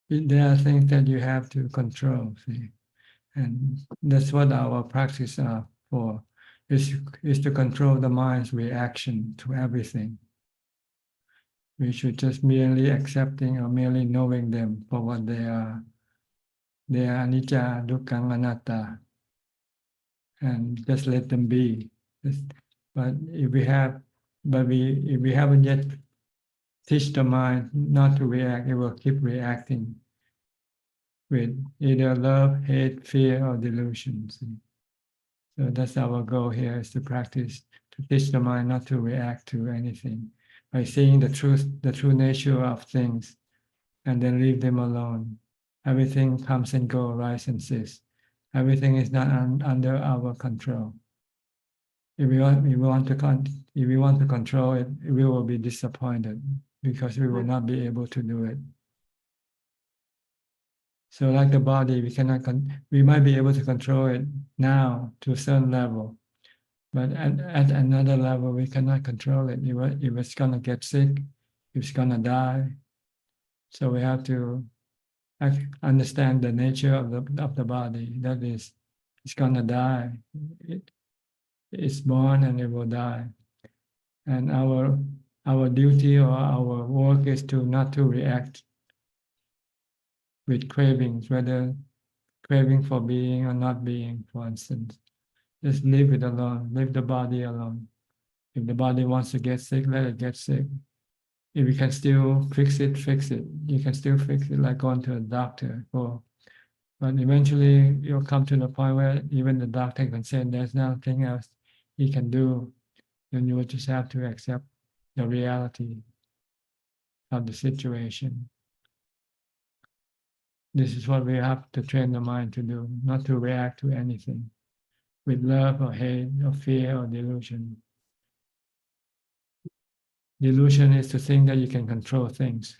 there are things that you have to control, see? And that's what our practice are for, is to control the mind's reaction to everything. We should just merely accepting or merely knowing them for what they are. They are anicca, dukkha, anatta, and just let them be. But if we haven't yet teach the mind not to react, it will keep reacting with either love, hate, fear, or delusions. So that's our goal here, is to practice, to teach the mind not to react to anything by seeing the true nature of things, and then leave them alone. Everything comes and goes, rise and cease. Everything is not under our control. If we want to control it, we will be disappointed because we will not be able to do it. So like the body, we might be able to control it now to a certain level, but at another level, we cannot control it. If it's gonna get sick, if it's gonna die. So we have to understand the nature of the body. That is, it's gonna die. It's born and it will die. And our duty or our work is to not to react with cravings, whether craving for being or not being, for instance. Just leave it alone, leave the body alone. If the body wants to get sick, let it get sick. If you can still fix it, fix it. You can still fix it, like going to a doctor. But eventually you'll come to the point where even the doctor can say there's nothing else he can do. Then you will just have to accept the reality of the situation. This is what we have to train the mind to do, not to react to anything with love or hate or fear or delusion. Delusion is to think that you can control things.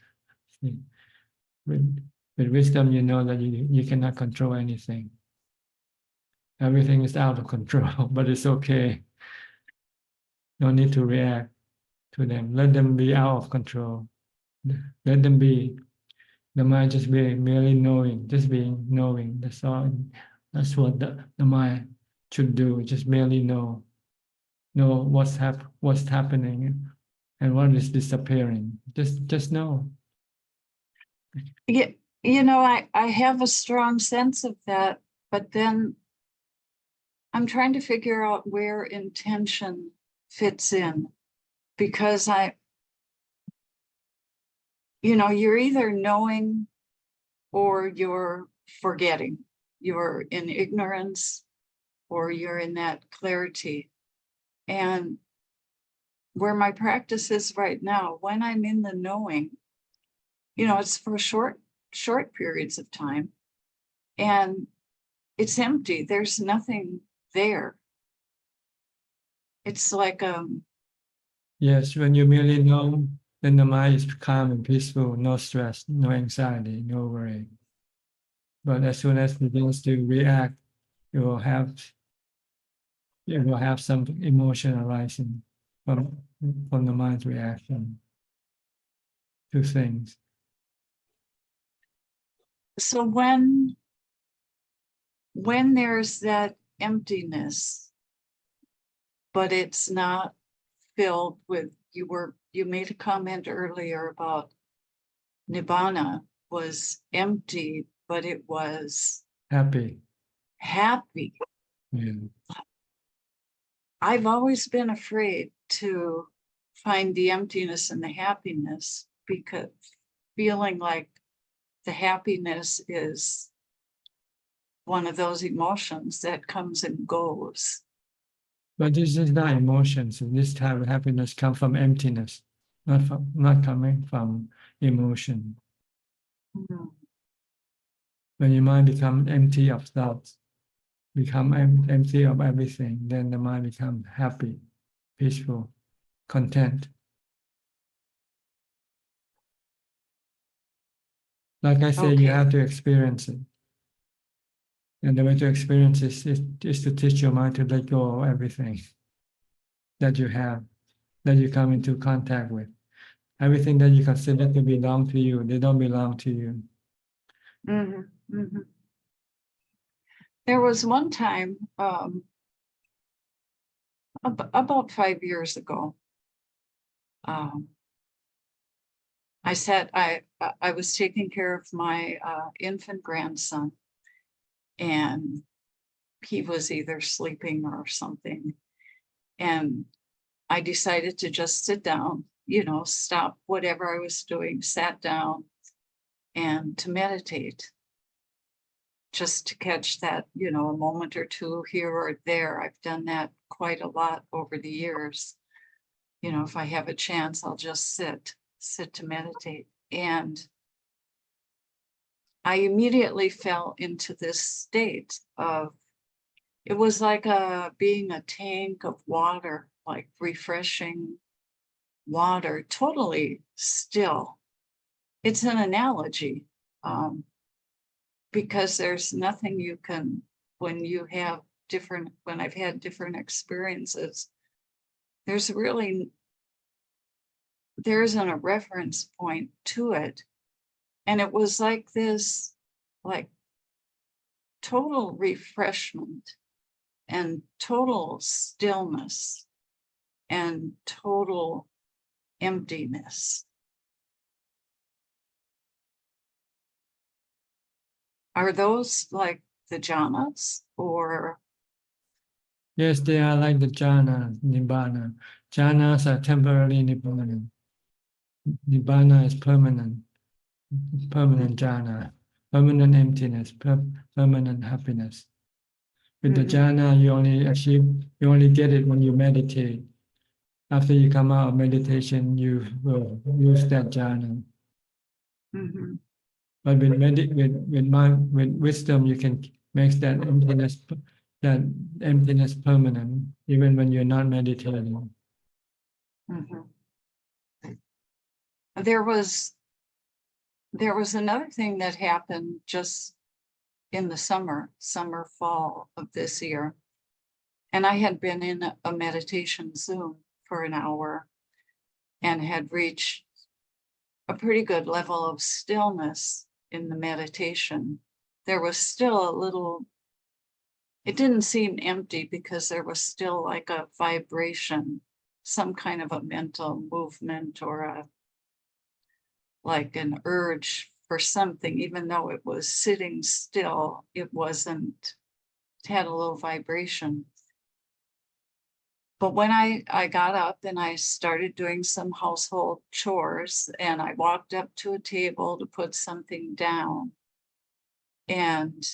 With wisdom, you know that you cannot control anything. Everything is out of control, but it's okay. No need to react to them. Let them be out of control. Let them be. The mind just being merely knowing, just being knowing. That's all. That's what the mind should do. Just merely know what's happening and what is disappearing. Just know. Yeah, you know, I have a strong sense of that, but then I'm trying to figure out where intention fits in, because you're either knowing or you're forgetting. You're in ignorance or you're in that clarity. And where my practice is right now, when I'm in the knowing, it's for short periods of time, and it's empty. There's nothing there. It's like Yes, when you merely know, then the mind is calm and peaceful, no stress, no anxiety, no worry. But as soon as it begins to react, you will have you will have some emotion arising from the mind's reaction to things. So when there's that emptiness, but it's not filled with, you made a comment earlier about Nibbana was empty, but it was Happy. happy. Yeah. I've always been afraid to find the emptiness and the happiness, because feeling like the happiness is one of those emotions that comes and goes. But this is not emotions. This type of happiness comes from emptiness, not coming from emotion. Mhm. When your mind becomes empty of thoughts, become empty of everything, then the mind becomes happy, peaceful, content. Like I say, you Okay. have to experience it. And the way to experience it is to teach your mind to let go of everything that you have, that you come into contact with. Everything that you consider to belong to you, they don't belong to you. Mhm, mhm. There was one time, about 5 years ago, I was taking care of my infant grandson, and he was either sleeping or something. And I decided to just sit down, stop whatever I was doing, sat down, and to meditate, just to catch that, a moment or two here or there. I've done that quite a lot over the years. If I have a chance, I'll just sit to meditate. And I immediately fell into this state of, it was like being a tank of water, like refreshing water, totally still. It's an analogy, because there's nothing you can, when I've had different experiences, there isn't a reference point to it. And it was like this, like total refreshment and total stillness and total emptiness. Are those like the jhanas, or? Yes, they are like the jhana, nibbana. Jhanas are temporarily nibbana. Nibbana is permanent jhana, permanent emptiness, permanent happiness. With the jhana, you only get it when you meditate. After you come out of meditation, you will use that jhana. Mhm. But with wisdom, you can make that emptiness permanent, even when you're not meditating. Mhm. There was another thing that happened just in the summer, fall of this year. And I had been in a meditation Zoom for an hour and had reached a pretty good level of stillness in the meditation. There was still a little, it didn't seem empty because there was still like a vibration, some kind of a mental movement or like an urge for something, even though it was sitting still, it had a little vibration. But when I got up and I started doing some household chores, and I walked up to a table to put something down, and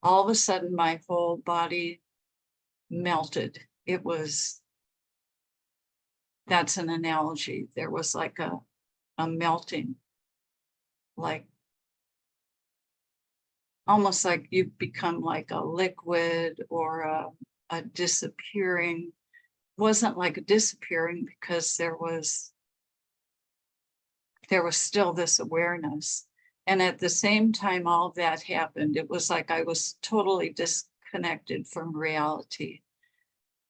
all of a sudden my whole body melted. That's an analogy. There was like a melting, like almost like you become like a liquid or a disappearing. Wasn't like a disappearing because there was still this awareness. And at the same time all that happened, it was like I was totally disconnected disconnected from reality.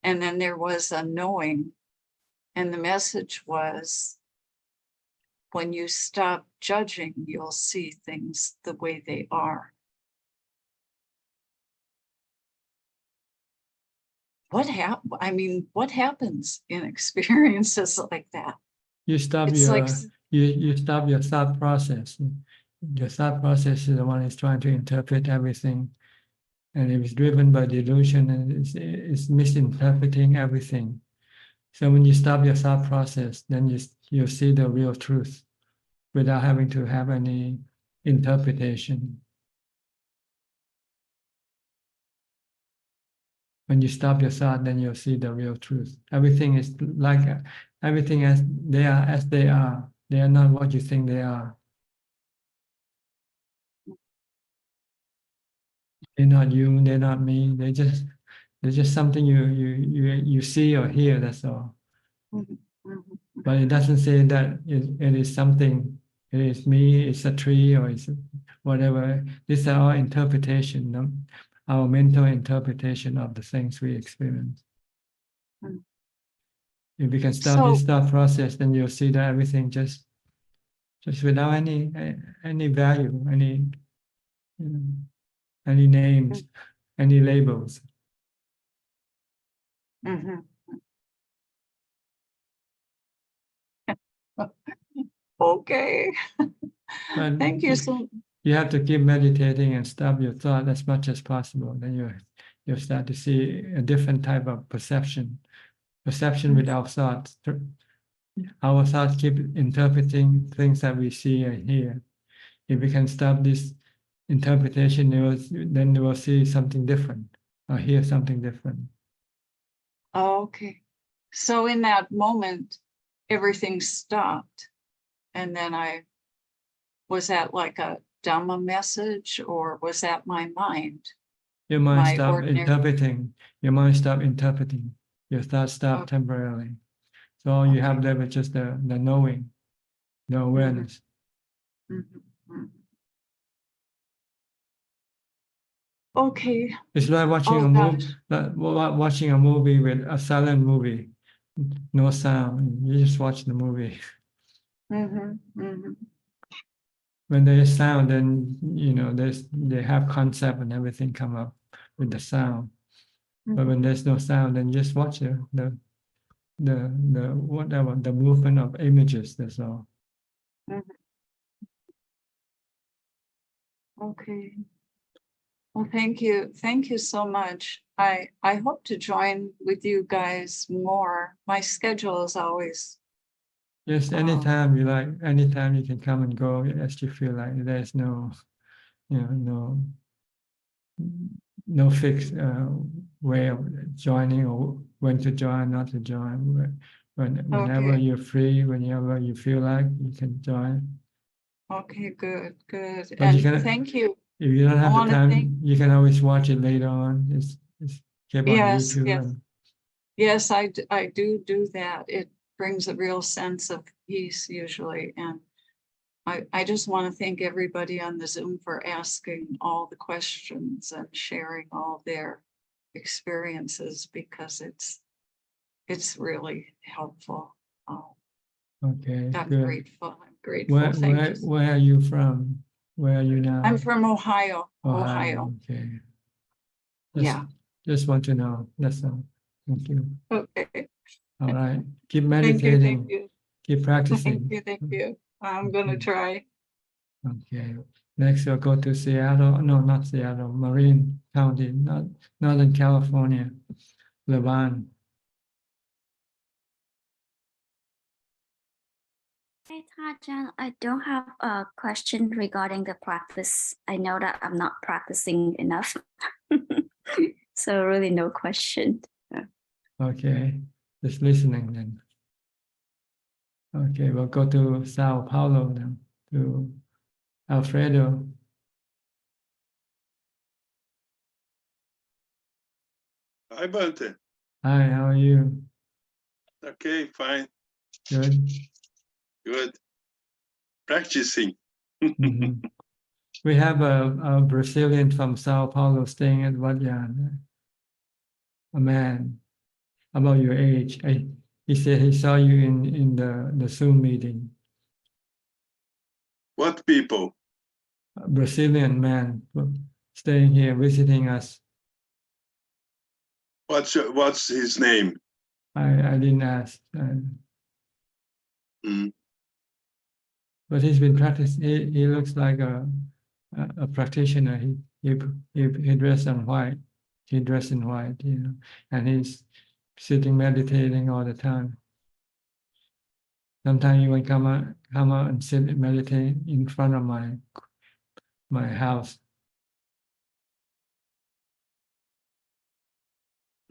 And then there was a knowing, and the message was, when you stop judging, you'll see things the way they are. What happens in experiences like that? You stop It's your like, you stop your thought process. Your thought process is the one who's trying to interpret everything, and it is driven by delusion and it's misinterpreting everything. So when you stop your thought process, then you see the real truth without having to have any interpretation. When you stop your thought, then you'll see the real truth. Everything is like everything as they are as they are. They are not what you think they are. They're not you, they're not me, they're just something you see or hear, that's all. But it doesn't say that it is something, it is me, it's a tree, or it's whatever. These are all interpretation, our mental interpretation of the things we experience. If we can stop this thought process, then you'll see that everything just without any value, any names, any labels. okay. But Thank you so much. you have to keep meditating and stop your thought as much as possible. Then you'll start to see a different type of perception without thoughts. Our thoughts keep interpreting things that we see and hear. If we can stop this interpretation, then we will see something different or hear something different. Okay. So in that moment, everything stopped. And then was that like a Dhamma message, or was that my mind? Your mind My stopped ordinary- interpreting. Your mind stopped interpreting. Your thoughts stopped temporarily. So all you have left is just the knowing, the awareness. Okay. It's like watching a movie, watching a movie with a silent movie, no sound. You just watch the movie. When there is sound, then they have concept and everything come up with the sound. But when there's no sound, then you just watch the whatever, the movement of images. That's all. Okay. Well, thank you. Thank you so much. I hope to join with you guys more. My schedule is always. Yes, anytime you like, anytime you can come and go as you feel like. There's no, no fixed way of joining or when to join, not to join. Whenever you're free, whenever you feel like, you can join. Okay, good. But And thank you. If you don't have the wanna time, you can always watch it later on. It's kept on Yes, YouTube. yes. And Yes, I do that. It brings a real sense of peace usually. And I just want to thank everybody on the Zoom for asking all the questions and sharing all their experiences, because it's really helpful. okay, I'm good. grateful. I'm grateful. Thank you. Where are you from? Where are you now? I'm from Ohio. Okay. Yeah. Just want to know. That's all. Thank you. Okay. All right. Keep Thank you. meditating. Thank you. Keep practicing. Thank you. I'm gonna try. Okay. Next, we'll go to Seattle. No, not Seattle. Marin County, not Northern California. Levan. Hey, Ajahn, I don't have a question regarding the practice. I know that I'm not practicing enough. So really no question. Okay. Just listening then. Okay, we'll go to Sao Paulo now, to Alfredo. Hi, Bante. Hi, how are you? Okay, fine. Good. Good. Practicing. Mm-hmm. We have a Brazilian from Sao Paulo staying at Wat Yan, a man about your age. He said he saw you in the Zoom meeting. What people? A Brazilian man staying here, visiting us. What's his name? I didn't ask. Mm. But he's been practicing. He looks like a practitioner. He dressed in white. He dressed in white, you know, and he's sitting meditating all the time. Sometimes he would come out and sit and meditate in front of my house.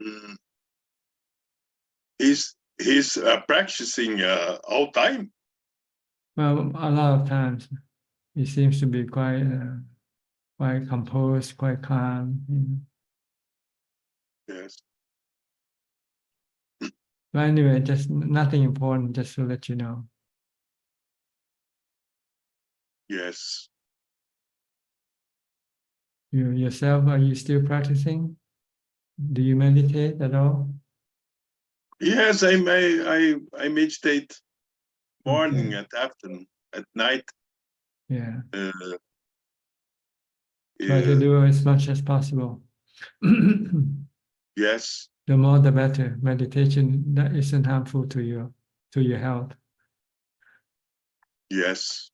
Mm. He's practicing all time. Well, a lot of times he seems to be quite composed, quite calm. You know. Yes. But anyway, just nothing important, just to let you know. Yes. You yourself, are you still practicing? Do you meditate at all? Yes, I meditate morning, at afternoon, at night. Yeah. Try to do as much as possible. Yes. The more the better. Meditation that isn't harmful to your health. Yes.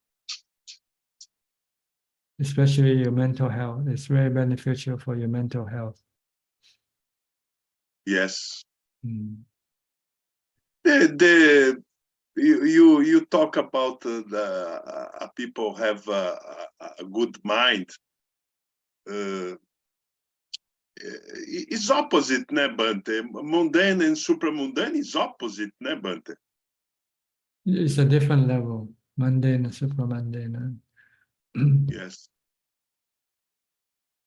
Especially your mental health. It's very beneficial for your mental health. Yes. Mm. You talk about the people have a good mind. It's opposite, né, Bante? Mundane and supramundane is opposite, né, Bante? It's a different level, mundane and supramundane. Yes.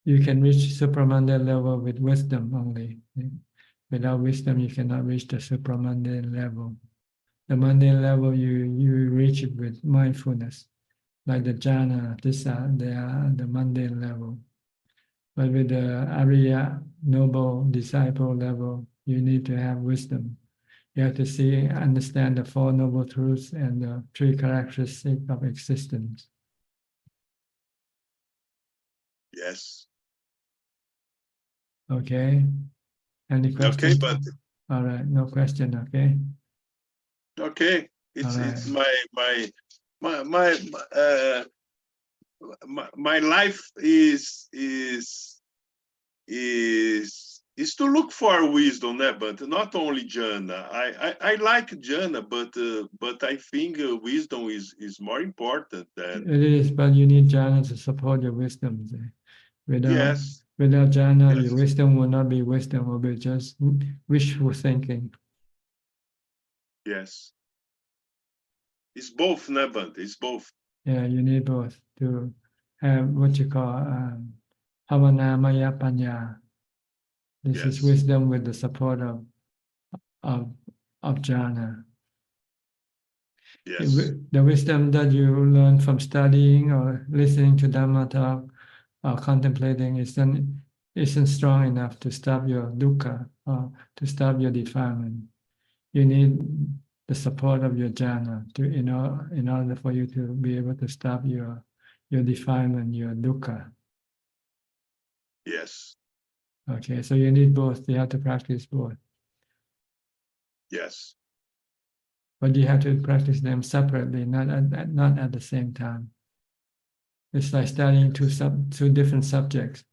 You can reach supramundane level with wisdom only. Without wisdom, you cannot reach the supramundane level. The mundane level, you reach it with mindfulness, like the jhana, tissa, they are the mundane level. But with the Arya, noble disciple level, you need to have wisdom. You have to understand the Four Noble Truths and the three characteristics of existence. Yes. Okay. Any questions? Okay, but all right, no question. Okay. okay. It's my life is to look for wisdom, né? But not only jhana. I like jhana, but I think wisdom is more important than. It is, but you need jhana to support your wisdom. Without jhana, Yes. your wisdom will not be wisdom, will be just wishful thinking. Yes. It's both, né, Bante? It's both. Yeah, you need both to have what you call Bhavana Maya Panya. This is wisdom with the support of jhana. Yes. The wisdom that you learn from studying or listening to Dhammatalk or contemplating isn't strong enough to stop your dukkha or to stop your defilement. You need the support of your jhana in order for you to be able to stop your defilement, your dukkha. Yes. Okay, so you need both. You have to practice both. Yes. But you have to practice them separately, not at the same time. It's like studying two different subjects.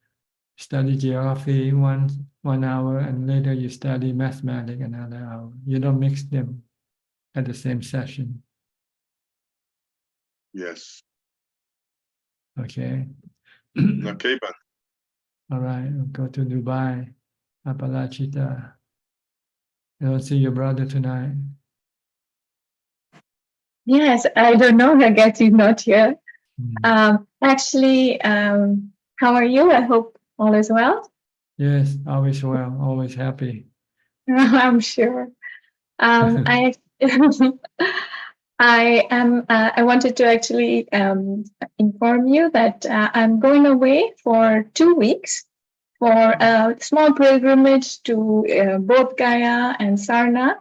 Study geography one hour, and later you study mathematics another hour. You don't mix them at the same session. Yes. Okay. Okay, but. All right, we'll go to Dubai, Apalachita. I don't see your brother tonight. Yes, I don't know. I guess he's not here. Actually, how are you? I hope all is well. Yes, always well, always happy. I'm sure. I I wanted to actually inform you that I'm going away for 2 weeks for a small pilgrimage to both Gaya and Sarna.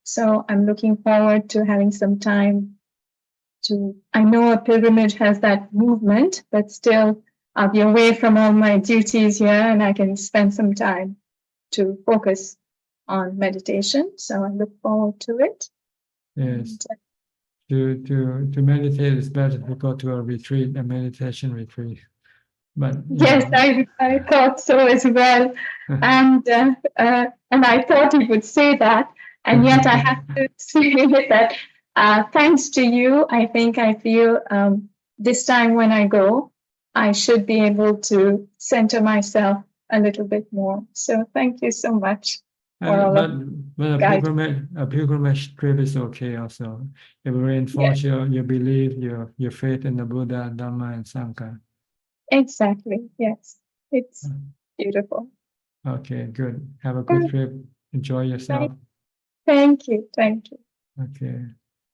So I'm looking forward to having some time to, I know a pilgrimage has that movement, but still I'll be away from all my duties here and I can spend some time to focus on meditation. So I look forward to it. Yes. To meditate, it's better to go to a retreat, a meditation retreat. But yes, I thought so as well. And I thought you would say that. And yet I have to say that thanks to you, I think I feel this time when I go, I should be able to center myself a little bit more. So thank you so much. But a pilgrimage trip is okay also. It will reinforce your belief, your faith in the Buddha, Dhamma, and Sangha. Exactly. Yes. It's beautiful. Okay, good. Have a good trip. Enjoy yourself. Thank you. Thank you. Okay.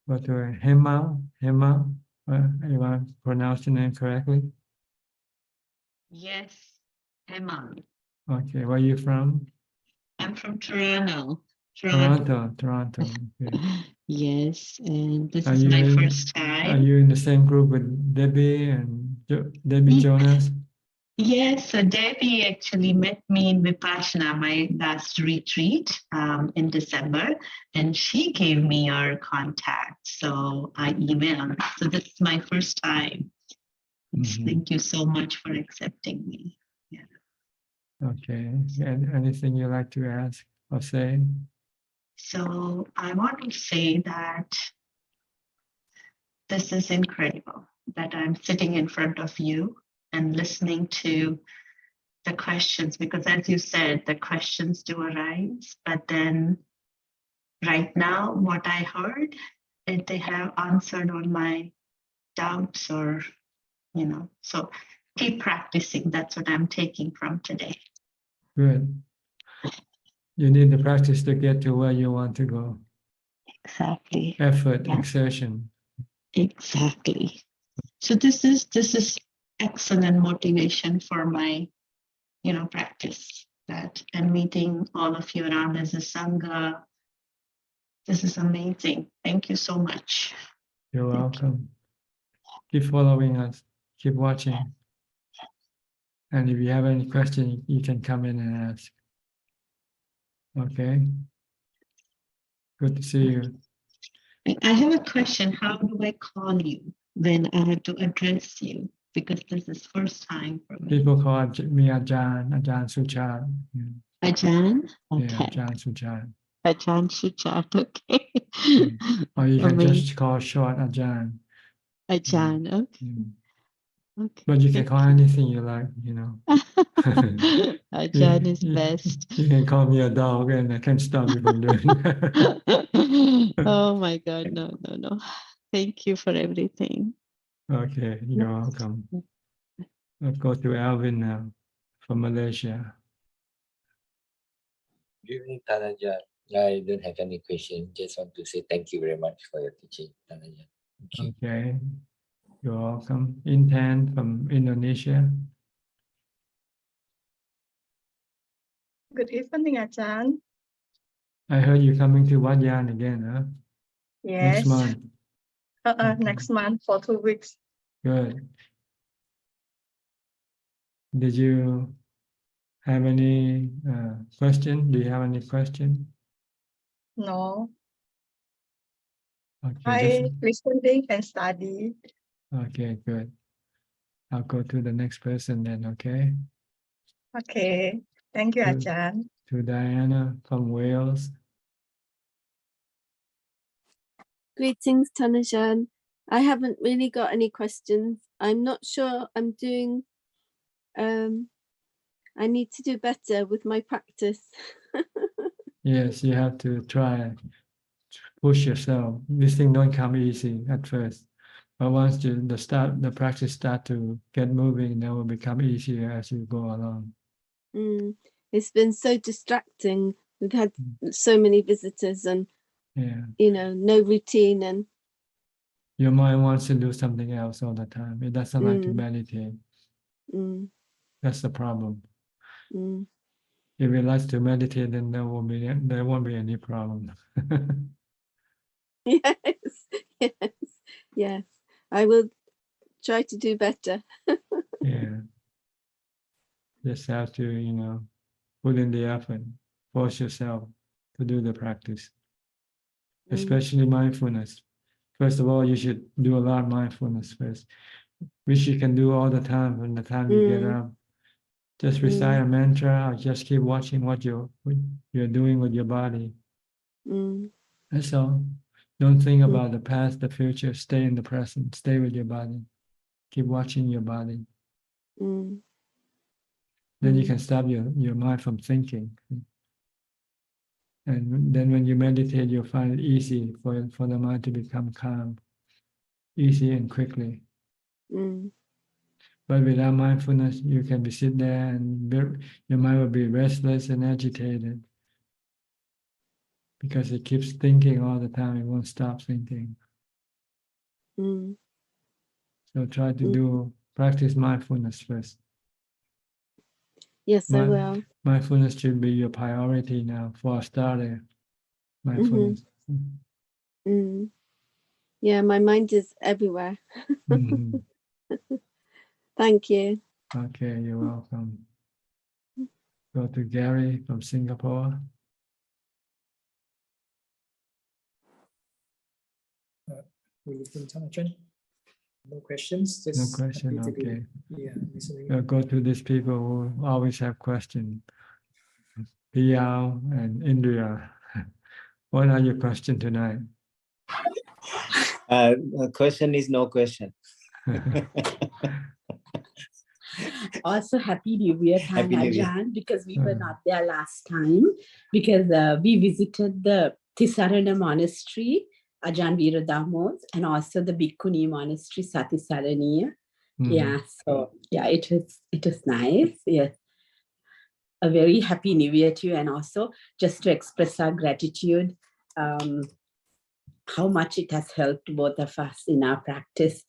Go to Hema. You want to pronounce the name correctly? Yes, Emma. Okay. Where are you from? I'm from Toronto. Toronto. Okay. Yes, and this is my first time. Are you in the same group with Debbie and Debbie Jonas? Yes, so Debbie actually met me in Vipassana, my last retreat in December, and she gave me your contact. So I emailed. So this is my first time. Thank you so much for accepting me. Yeah. Okay. And anything you like to ask or say? So I want to say that this is incredible that I'm sitting in front of you and listening to the questions, because as you said, the questions do arise, but then right now what I heard, they have answered all my doubts or, so keep practicing. That's what I'm taking from today. Good. You need the practice to get to where you want to go. Exactly. Effort, exertion. Exactly. So this is excellent motivation for my, practice that, and meeting all of you around as a Sangha. This is amazing. Thank you so much. You're welcome. Keep following us. Keep watching. And if you have any question, you can come in and ask. Okay. Good to see you. I have a question. How do I call you when I have to address you? Because this is first time for me. People call me Ajaan Suchart. Ajaan? Okay. Yeah, Ajaan Suchart. Ajaan Suchart, okay. Or you can just call short Ajaan. Ajaan, okay. Okay. But you can call anything you like, Ajaan is best. You can call me a dog and I can't stop you from doing that. Oh my God, no. Thank you for everything. Okay, you're welcome. Let's go to Alvin now from Malaysia. Good evening, Tanajan. I don't have any question. Just want to say thank you very much for your teaching, Tanajan. Okay, you're welcome. Intan from Indonesia. Good evening, Ajahn. I heard you're coming to Wat Yan again, huh? Yes. Next month. Next month for 2 weeks. Good. Did you have any question? Do you have any question? No. Okay, I listening and study. Okay, good. I'll go to the next person then, okay? Okay. Thank you, To- Ajahn. To Diana from Wales. Greetings, Tanajan. I haven't really got any questions. I'm not sure I'm doing, I need to do better with my practice. Yes, you have to try to push yourself. This thing don't come easy at first. But once the practice start to get moving, then it will become easier as you go along. It's been so distracting. We've had so many visitors and no routine and your mind wants to do something else all the time. It doesn't like to Mm. meditate. That's the problem. Mm. If it likes to meditate, then there won't be any problem. yes. I will try to do better. Yeah. Just have to, put in the effort, force yourself to do the practice, especially mindfulness. First of all, you should do a lot of mindfulness first, which you can do all the time from the time you get up. Just recite a mantra or just keep watching what you're doing with your body. That's all. Don't think about the past, the future. Stay in the present. Stay with your body. Keep watching your body. Then you can stop your mind from thinking. And then when you meditate, you'll find it easy for the mind to become calm, easy and quickly. But without mindfulness, you can be sit there and your mind will be restless and agitated because it keeps thinking all the time. It won't stop thinking. So try to practice mindfulness first. Yes, I will. Mindfulness should be your priority now for a starter. Mindfulness. Yeah, my mind is everywhere. Thank you. Okay, you're welcome. Go to Gary from Singapore. No questions. Just No question. happy to be, Okay. listening. Go to these people who always have questions. Piao and Indria. What are your questions tonight? Question is no question. Also, Happy New Year, Happy New Year. Ajaan, because we were not there last time, because we visited the Tisarana Monastery, Ajaan Viradamos, and also the Bhikkhuni Monastery, Sati Saraniya. Yeah, so yeah, it was nice. Yes. A very happy New Year to you, and also just to express our gratitude, how much it has helped both of us in our practice,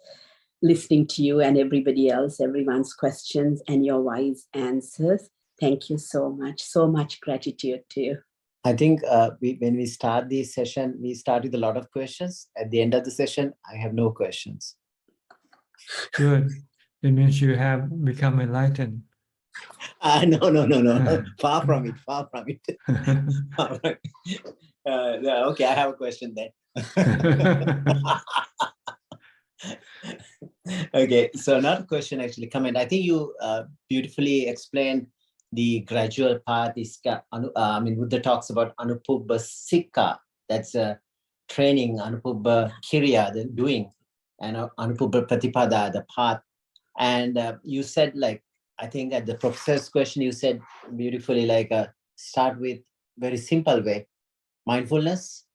listening to you and everybody else, everyone's questions and your wise answers. Thank you so much gratitude to you. I think when we start this session, we start with a lot of questions. At the end of the session, I have no questions. Good. It means you have become enlightened. No. Far from it. Far from it. Okay, I have a question then. Okay, so not a question, actually, comment. I think you beautifully explained the gradual path. Buddha talks about Anupubba Sikha, that's a training, Anupubba Kriya, the doing, and Anupubba Pratipada, the path. And you said, I think at the professor's question, you said beautifully, start with very simple way, mindfulness,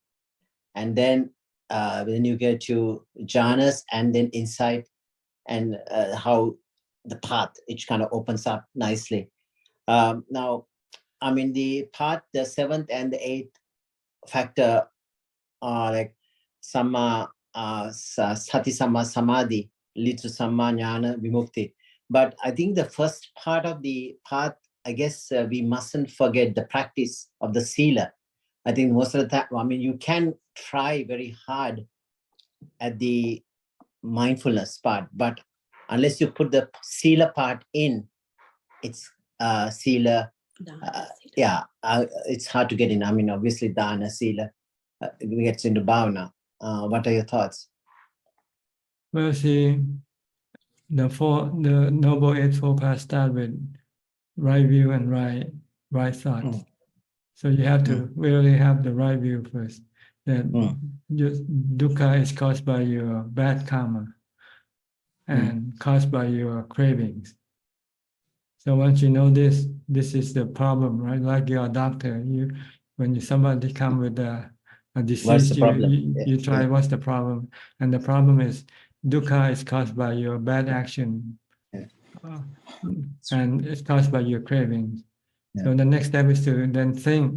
and then when you get to jhanas and then insight, and how the path, it kind of opens up nicely. Now, the path, the 7th and the 8th factor are like Samma, Sati Samma Samadhi, leads to Samma Jnana Vimukti. But I think the first part of the path, I guess we mustn't forget the practice of the Sila. I think most of the time, you can try very hard at the mindfulness part, but unless you put the Sila part in, it's Sila, it's hard to get in. Obviously Dana, Sila, gets into Bhavana. What are your thoughts? Well, see, the Noble Eightfold Path start with right view and right thoughts. So you have to really have the right view first. That just dukkha is caused by your bad karma and caused by your cravings. So once you know this is the problem, right? Like you're a doctor, when somebody come with a disease, you try what's the problem, and the problem is dukkha is caused by your bad action, and it's caused by your cravings. So the next step is to then think,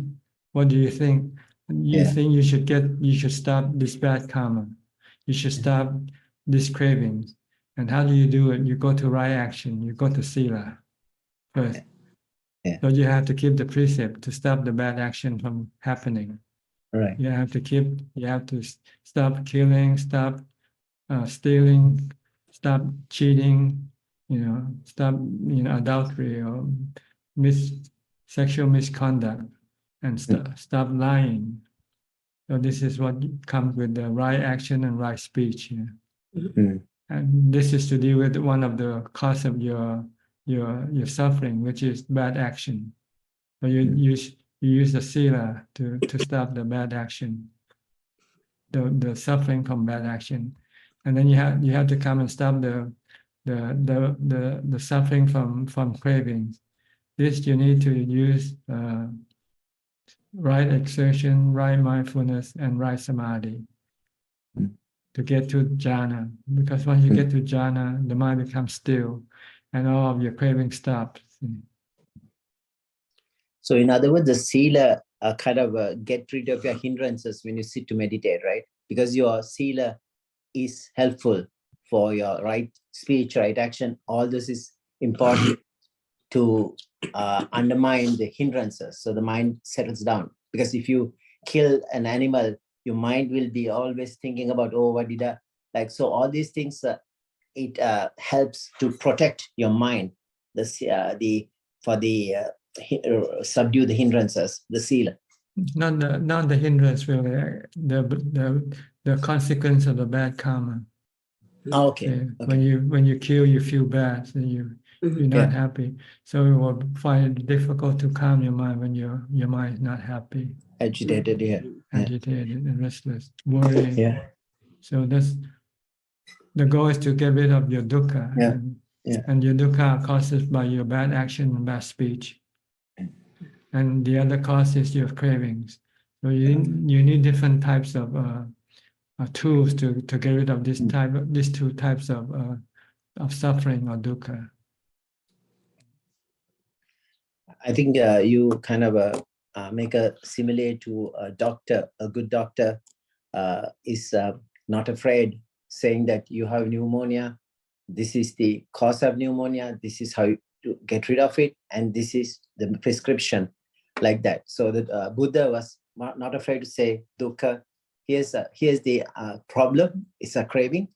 what do you think? You think you should stop this bad karma. You should stop this cravings. And how do you do it? You go to right action. You go to sila first. So you have to keep the precept to stop the bad action from happening. Right. You have to stop killing, stop stealing, stop cheating, stop adultery or sexual misconduct, and stop lying. So this is what comes with the right action and right speech. And this is to deal with one of the cause of your suffering, which is bad action. So you use the sila to stop the bad action, the suffering from bad action, and then you have to come and stop the suffering from cravings. This you need to use right exertion, right mindfulness, and right samadhi to get to jhana. Because once you get to jhana, the mind becomes still, and all of your craving stops. So in other words, the sila kind of get rid of your hindrances when you sit to meditate, right? Because your sila is helpful for your right speech, right action. All this is important to undermine the hindrances, so the mind settles down. Because if you kill an animal, your mind will be always thinking about, oh, what did I like? So all these things, it helps to protect your mind. Subdue the hindrances, the sila. Not the hindrance, really. The consequence of the bad karma. Okay. When you kill, you feel bad, so you're not happy. So you will find it difficult to calm your mind when your mind is not happy. Agitated, agitated and restless, worrying. Yeah. So the goal is to get rid of your dukkha. And your dukkha are caused by your bad action and bad speech. And the other cause is your cravings. So you need different types of tools to get rid of these two types of suffering or dukkha. I think you kind of make a simile to a doctor. A good doctor is not afraid, saying that you have pneumonia. This is the cause of pneumonia. This is how to get rid of it, and this is the prescription, like that. So that Buddha was not afraid to say dukkha. Here's the problem. It's a craving,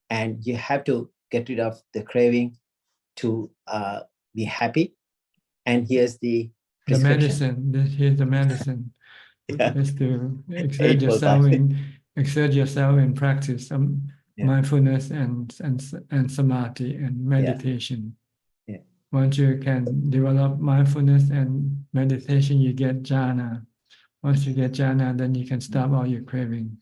and you have to get rid of the craving to be happy. And here's the medicine. Here's the medicine. Is to exert yourself in practice, mindfulness and samadhi and meditation. Once you can develop mindfulness and meditation, you get jhana. Once you get jhana, then you can stop all your craving.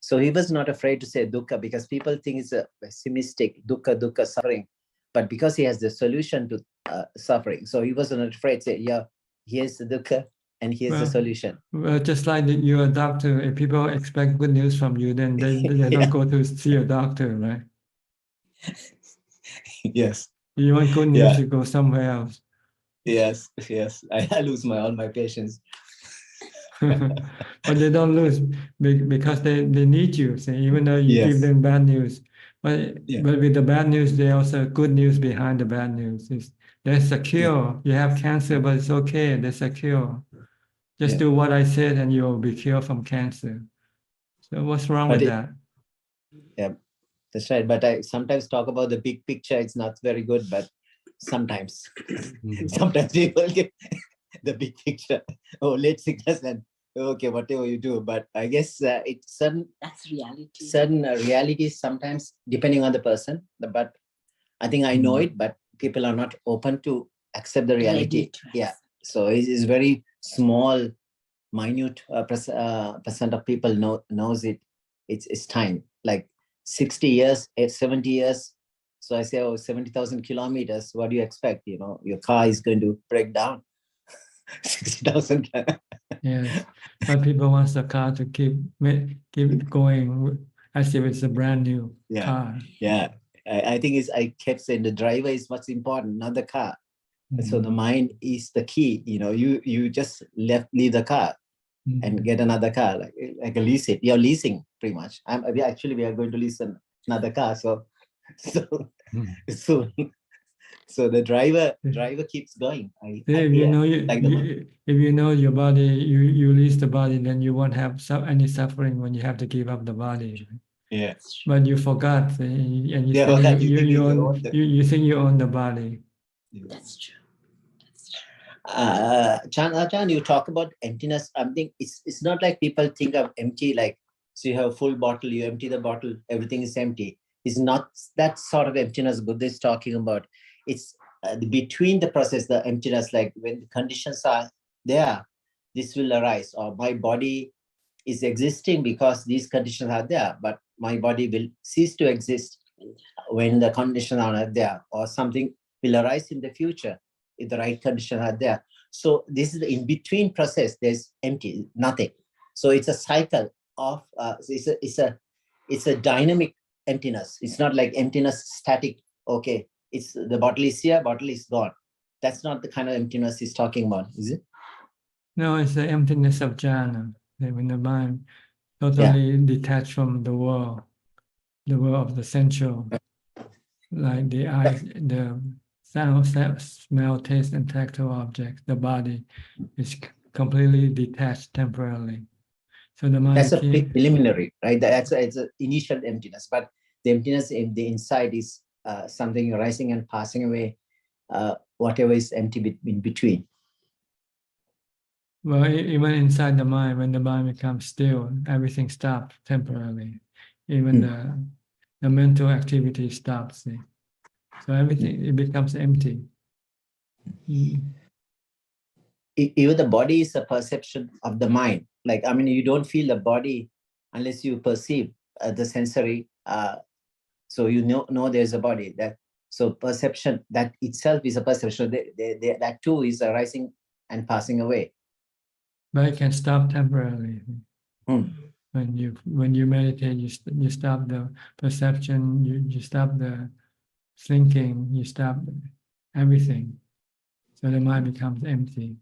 So he was not afraid to say dukkha, because people think it's a pessimistic, dukkha, suffering. But because he has the solution to suffering, so he was not afraid to say, yeah, here's the dukkha and here's the solution. Well, just like you're a doctor, if people expect good news from you, then they don't go to see a doctor, right? Yes. You want good news, you go somewhere else. Yes. I lose all my patience. But they don't lose because they need you. So even though you give them bad news, but with the bad news, there's also good news behind the bad news. There's a cure. You have cancer, but it's okay. There's a cure. Just do what I said, and you'll be cured from cancer. So what's wrong with that? Yeah, that's right. But I sometimes talk about the big picture. It's not very good, but sometimes people get the big picture. Oh, let's sickness and okay, whatever you do. But I guess it's that's reality. Certain realities sometimes depending on the person. But I think I know it, but people are not open to accept the reality. Yeah. So it's very small, minute percent of people knows it. It's time, like 60 years, 70 years. So I say, 70,000 kilometers. What do you expect? Your car is going to break down. 60,000. Yes, but people want the car to keep going as if it's a brand new car. Yeah. I think I kept saying the driver is what's important, not the car. So the mind is the key. You just leave the car. and get another car, like a lease it. You're leasing pretty much. We are going to lease another car. So so the driver keeps going. If you know if you know your body, you release the body, then you won't have any suffering when you have to give up the body. Yeah. But you forgot, and you Yeah, think forgot. you think you own the body. That's true. Ajaan, you talk about emptiness. I think it's not like people think of empty like, so you have a full bottle, you empty the bottle, everything is empty. It's not that sort of emptiness Buddha is talking about. It's between the process, the emptiness, like when the conditions are there, this will arise, or my body is existing because these conditions are there, but my body will cease to exist when the conditions are not there, or something will arise in the future if the right conditions are there. So this is the in-between process. There's empty, nothing. So it's a cycle of, it's a dynamic emptiness. It's not like emptiness static. Okay, it's the bottle is here, bottle is gone. That's not the kind of emptiness he's talking about, is it? No, it's the emptiness of jhana. When the mind totally detached from the world of the sensual, like the eyes, the sound, smell, taste, and tactile objects. The body is completely detached temporarily. So the mind. That's a preliminary, right? It's an initial emptiness, but the emptiness in the inside is something arising and passing away. Whatever is empty in between. Well, even inside the mind, when the mind becomes still, everything stops temporarily. Even the mental activity stops. See? So everything, it becomes empty. Even the body is a perception of the mind. Like, I mean, you don't feel the body unless you perceive the sensory. So you know there's a body. So perception, that itself is a perception. That too is arising and passing away. But it can stop temporarily. When you meditate, you stop the perception, you stop the thinking, you stop everything. So the mind becomes empty.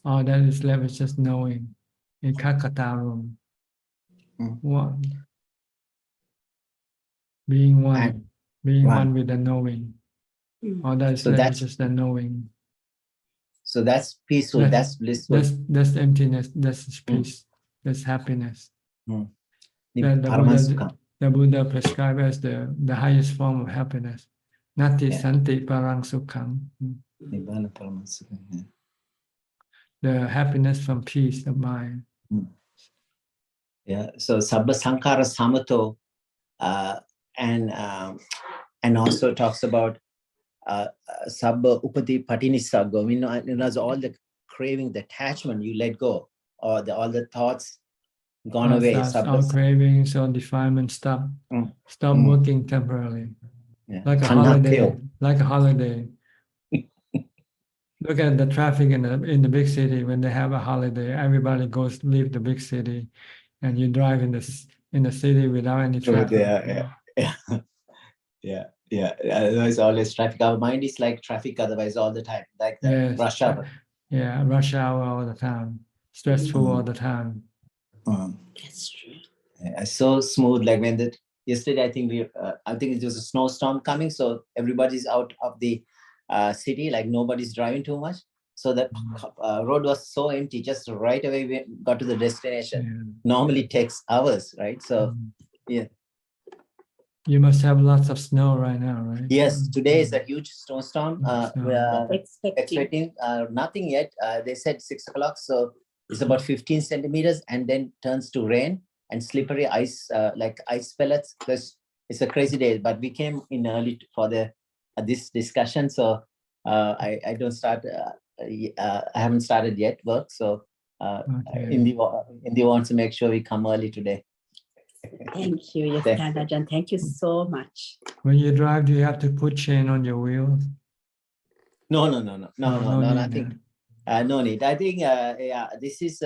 All that is left is just knowing. In Kakatarum. One. Being one. Being one with the knowing. All that is left is just the knowing. So that's peaceful, that's blissful. That's emptiness, that's peace, that's happiness. The Buddha prescribed as the highest form of happiness. Nati santi parang sukham. The happiness from peace of mind. Yeah. So sabba sankhara samato, and also talks about sabba upati patinisaggo. I mean, all the craving, the attachment you let go, or all the thoughts gone away. All cravings, all defilements stop working temporarily. Yeah. Like a holiday. Like a holiday. Look at the traffic in the big city. When they have a holiday, everybody leave the big city, and you drive in the city without any traffic. Yeah. There's always traffic. Our mind is like traffic otherwise all the time, like the rush hour. Yeah, rush hour all the time. Stressful all the time. That's true. Yeah, so smooth. Like when yesterday, I think it was a snowstorm coming, so everybody's out of the city. Like nobody's driving too much, so the road was so empty. Just right away we got to the destination. Normally it takes hours, right? So yeah. You must have lots of snow right now, right? Yes, today is a huge snowstorm. We are expecting nothing yet. They said 6 o'clock, so it's about 15 centimeters, and then turns to rain and slippery ice, like ice pellets. It's a crazy day, but we came in early for this discussion, so I don't start. I haven't started yet work, so Indi wants to make sure we come early today. Thank you, yes, Ajaan. Thank you so much. When you drive, do you have to put chain on your wheels? No, nothing. No need. I think, this is,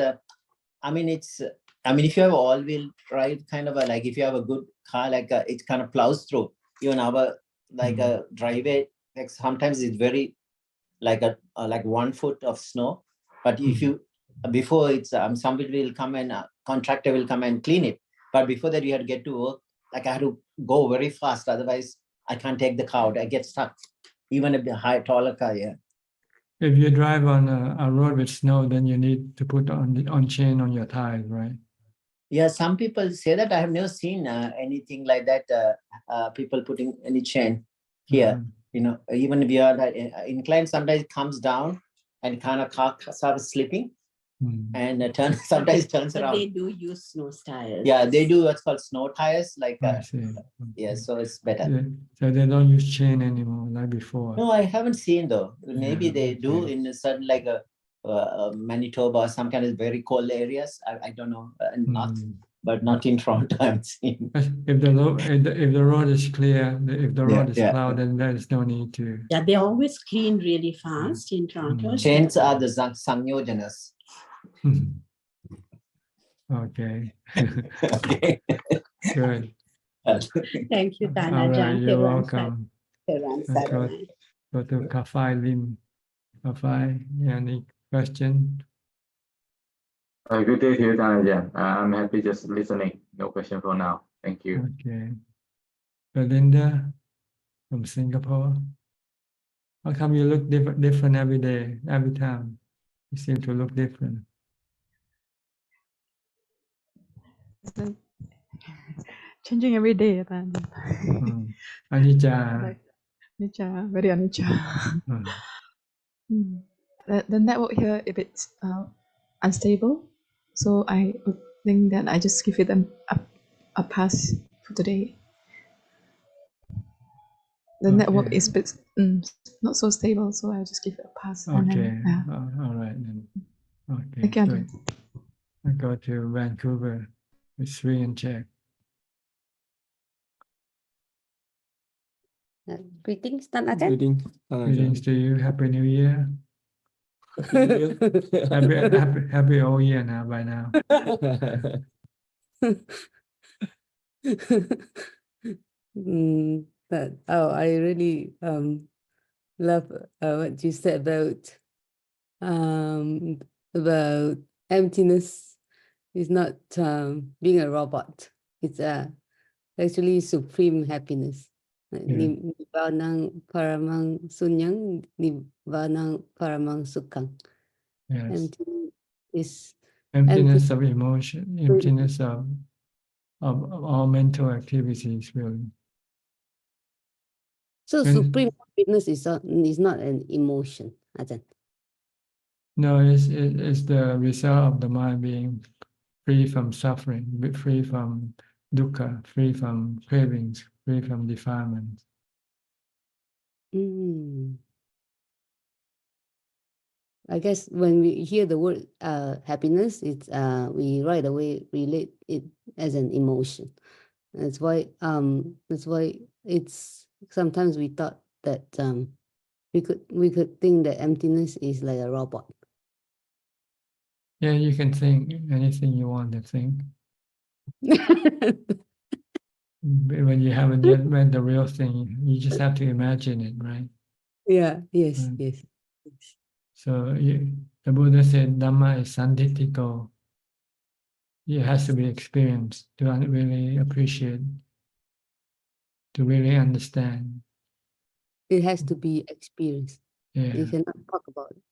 I mean, if you have all-wheel drive, kind of like if you have a good car, like it kind of plows through. Even our a driveway, like sometimes it's very like 1 foot of snow. But if you before it's somebody will come and contractor will come and clean it. But before that, you had to get to work. Like I had to go very fast, otherwise I can't take the car out. I get stuck, even a high taller car. Yeah. If you drive on a road with snow, then you need to put on chain on your tires, right? Yeah, some people say that. I have never seen anything like that. People putting any chain here. You know, even if you are inclined, sometimes it comes down and kind of car starts slipping and sometimes turns But around. they do use snow tires. Yeah, they do what's called snow tires. Like, I see. yeah, so it's better. Yeah. So they don't use chain anymore like before. No, I haven't seen though. Maybe Yeah, they do in a certain like Manitoba or some kind of very cold areas. I don't know, not, but not in Toronto. I'm seeing. If the road is clear, if the road is plowed, then there is no need to. Yeah, they always clean really fast in Toronto. Chains are the Sangyojanas. Okay. Okay. Good. Thank you, All Tana right, Jan. you're welcome. Let's go Go to Kafai Lim. Kafai, any question? Good day to you, Ajaan. I'm happy just listening. No question for now. Thank you. Okay. Belinda from Singapore. How come you look different every day, every time? You seem to look different. Changing every day, then. Anicca. Anicca, very anicca. The network here, if it's unstable, so I would think that I just give it a pass for today. The network is not so stable, so I just give it a pass. Okay. And then, yeah. All right then. Okay. Thank you. Good. I go to Vancouver with Sri and check. Greetings, Tan Ajaan. Greetings to you. Happy New Year. happy old year now by now. I really love what you said about emptiness is not being a robot. It's actually supreme happiness. Nibbanang paramang sunyang, nibbanang paramang sukang. Yes. Emptiness of emotion, emptiness of all mental activities, really. So supreme happiness is not an emotion, Ajahn. No, it's the result of the mind being free from suffering, free from dukkha, free from cravings, free from defilements. I guess when we hear the word happiness, it's we right away relate it as an emotion. That's why it's sometimes we thought that we could think that emptiness is like a robot. Yeah, you can think anything you want to think. When you haven't yet met the real thing, you just have to imagine it, right? Yeah, yes, yes. So the Buddha said Dhamma is sanditthiko. It has to be experienced to really appreciate, to really understand. It has to be experienced. Yeah. You cannot talk about it.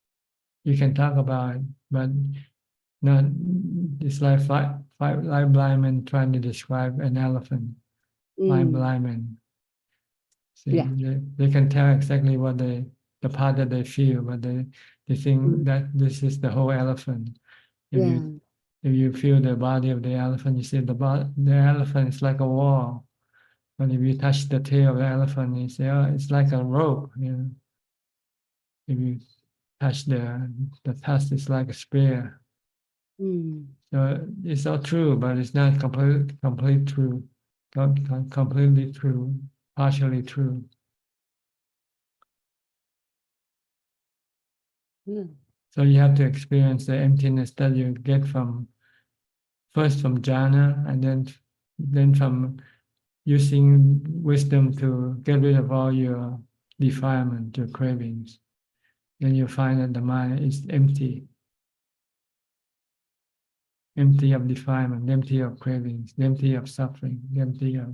You can talk about it, but not. It's like blind man trying to describe an elephant. Blind man. See, they can tell exactly what the part that they feel, but they think that this is the whole elephant. If you feel the body of the elephant, you see the elephant is like a wall. But if you touch the tail of the elephant, you say, oh, it's like a rope. You know? If you touch the tusk, it's like a spear. So it's all true, but it's not completely true, partially true. So you have to experience the emptiness that you get first from jhana, and then from using wisdom to get rid of all your defilement, your cravings. Then you find that the mind is empty. empty of defilement, empty of cravings, empty of suffering, empty of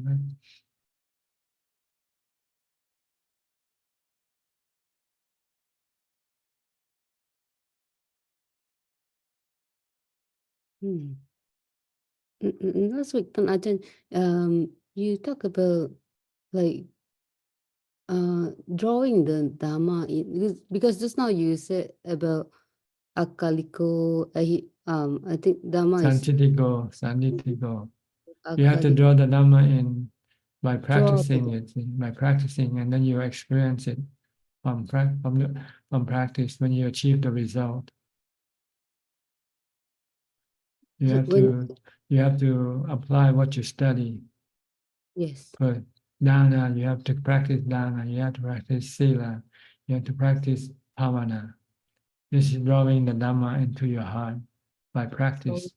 Last week, Pan Ajahn, you talk about like drawing the Dharma because just now you said about akaliko. I think Dharma is Santitigo. You have to draw the Dhamma in by practicing it, and then you experience it from practice when you achieve the result. You have to apply what you study. Yes. For dana, you have to practice dana. You have to practice sila. You have to practice bhavana. This is drawing the Dhamma into your heart by practice.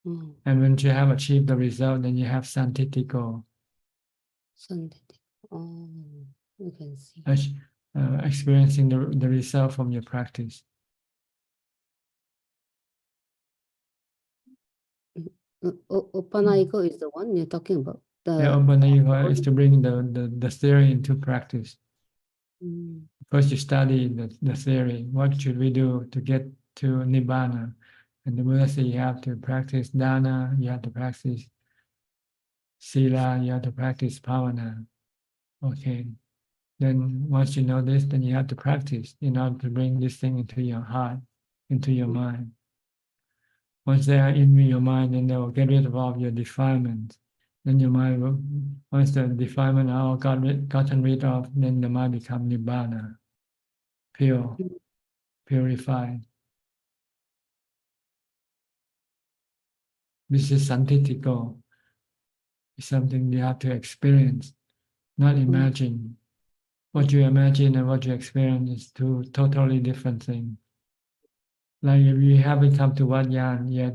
And when you have achieved the result, then you have santitiko. Oh, you can see. Experiencing the result from your practice. Opanayiko is the one you're talking about. Opanayiko is to bring the theory into practice. First you study the theory. What should we do to get to Nibbana? And the Buddha said you have to practice dana, you have to practice sila, you have to practice bhavana. Okay. Then once you know this, then you have to practice in order to bring this thing into your heart, into your mind. Once they are in your mind, then they will get rid of all your defilements. Then your mind will, once the defilement are all gotten rid of, then the mind becomes nibbana, pure, purified. This is santitiko. It's something you have to experience, not imagine. What you imagine and what you experience is two totally different things. Like if you haven't come to Vajjan yet,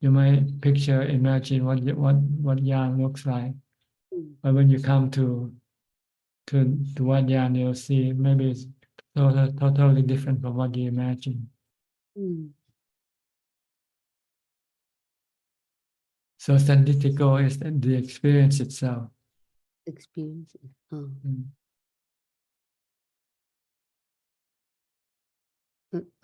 you might imagine what Yan looks like. But when you come to Vajjan, you'll see maybe it's totally different from what you imagine. So santitiko is the experience itself. Experience.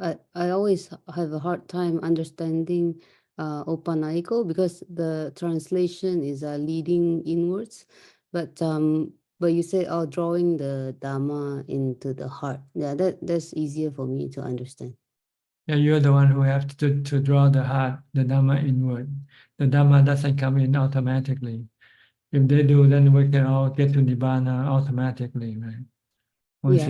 I always have a hard time understanding Opanayiko because the translation is leading inwards, but you say drawing the Dhamma into the heart. Yeah, that's easier for me to understand. Yeah, you're the one who have to draw the heart, the Dhamma inward. The Dhamma doesn't come in automatically. If they do, then we can all get to Nibbana automatically, right? Once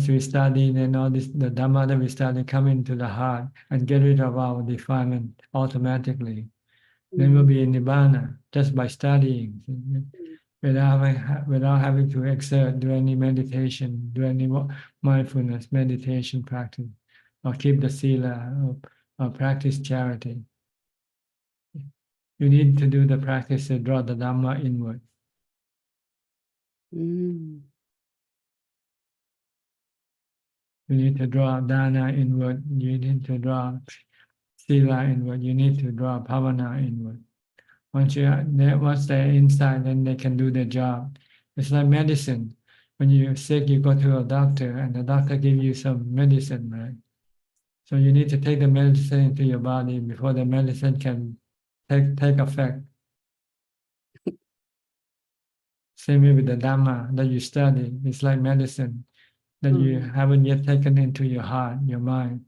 we study, then all this, the Dhamma that we study come into the heart and get rid of our defilement automatically. Then we'll be in Nibbana just by studying, without having to exert, do any meditation, do any mindfulness, meditation practice, or keep the sila, or practice charity. You need to do the practice to draw the Dhamma inward. You need to draw dana inward. You need to draw sila inward. You need to draw bhavana inward. Once they're inside, then they can do their job. It's like medicine. When you're sick, you go to a doctor, and the doctor gives you some medicine, right? So you need to take the medicine into your body before the medicine can take effect. Same way with the Dhamma that you study. It's like medicine that you haven't yet taken into your heart, your mind.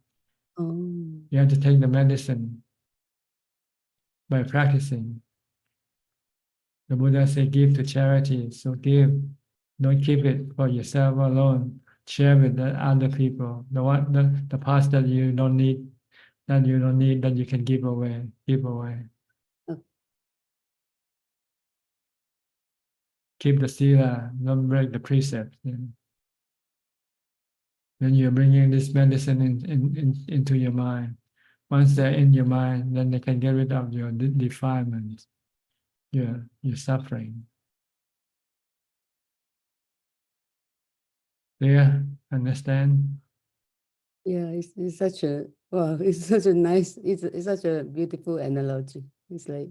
You have to take the medicine by practicing. The Buddha said, give to charity, so give. Don't keep it for yourself alone. Share with the other people. The parts that you don't need, that you can give away. Give away. Keep the sila, don't break the precepts. Then you're bringing this medicine into your mind. Once they're in your mind, then they can get rid of your defilements, your suffering. Yeah, understand? Yeah, it's such a Wow, it's such a nice, it's such a beautiful analogy. It's like,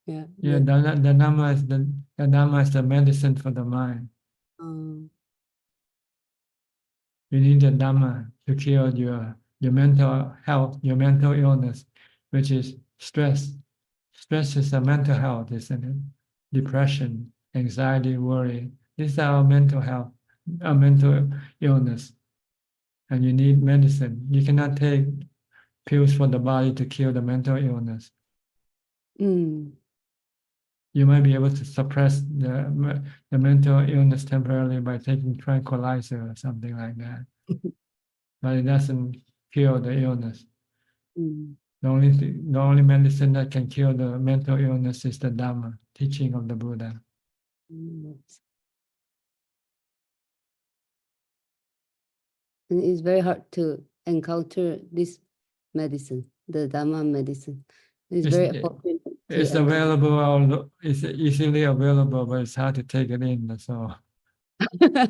yeah. Yeah, the Dhamma is the Dhamma is the medicine for the mind. Um, You need the Dhamma to cure your mental health, your mental illness, which is stress. Stress is a mental health, isn't it? Depression, anxiety, worry. These are our mental health, our mental illness. And you need medicine. You cannot take pills for the body to cure the mental illness. mm, You might be able to suppress the mental illness temporarily by taking tranquilizer or something like that. But it doesn't cure the illness. mm, The only medicine that can cure the mental illness is the Dhamma, teaching of the Buddha. mm. And it's very hard to encounter this medicine, the Dhamma medicine. It's very important. It's available, it's easily available, but it's hard to take it in, that's all. The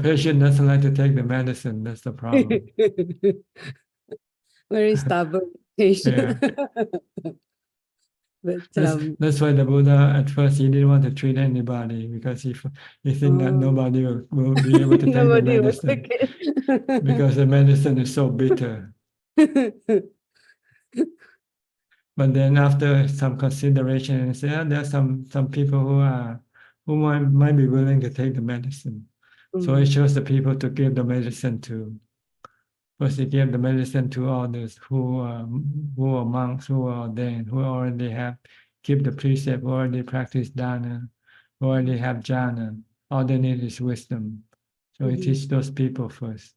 patient doesn't like to take the medicine, that's the problem. Very stubborn patient. But that's why the Buddha at first he didn't want to treat anybody because he think that nobody will be able to take the nobody will medicine take it. because the medicine is so bitter. But then after some consideration, he said, there are some people who might be willing to take the medicine. So he chose the people to give the medicine to. First, he gave the medicine to others who are monks, who are ordained, who already have keep the precept, who already practice dana, who already have jhana. All they need is wisdom. So he teach those people first.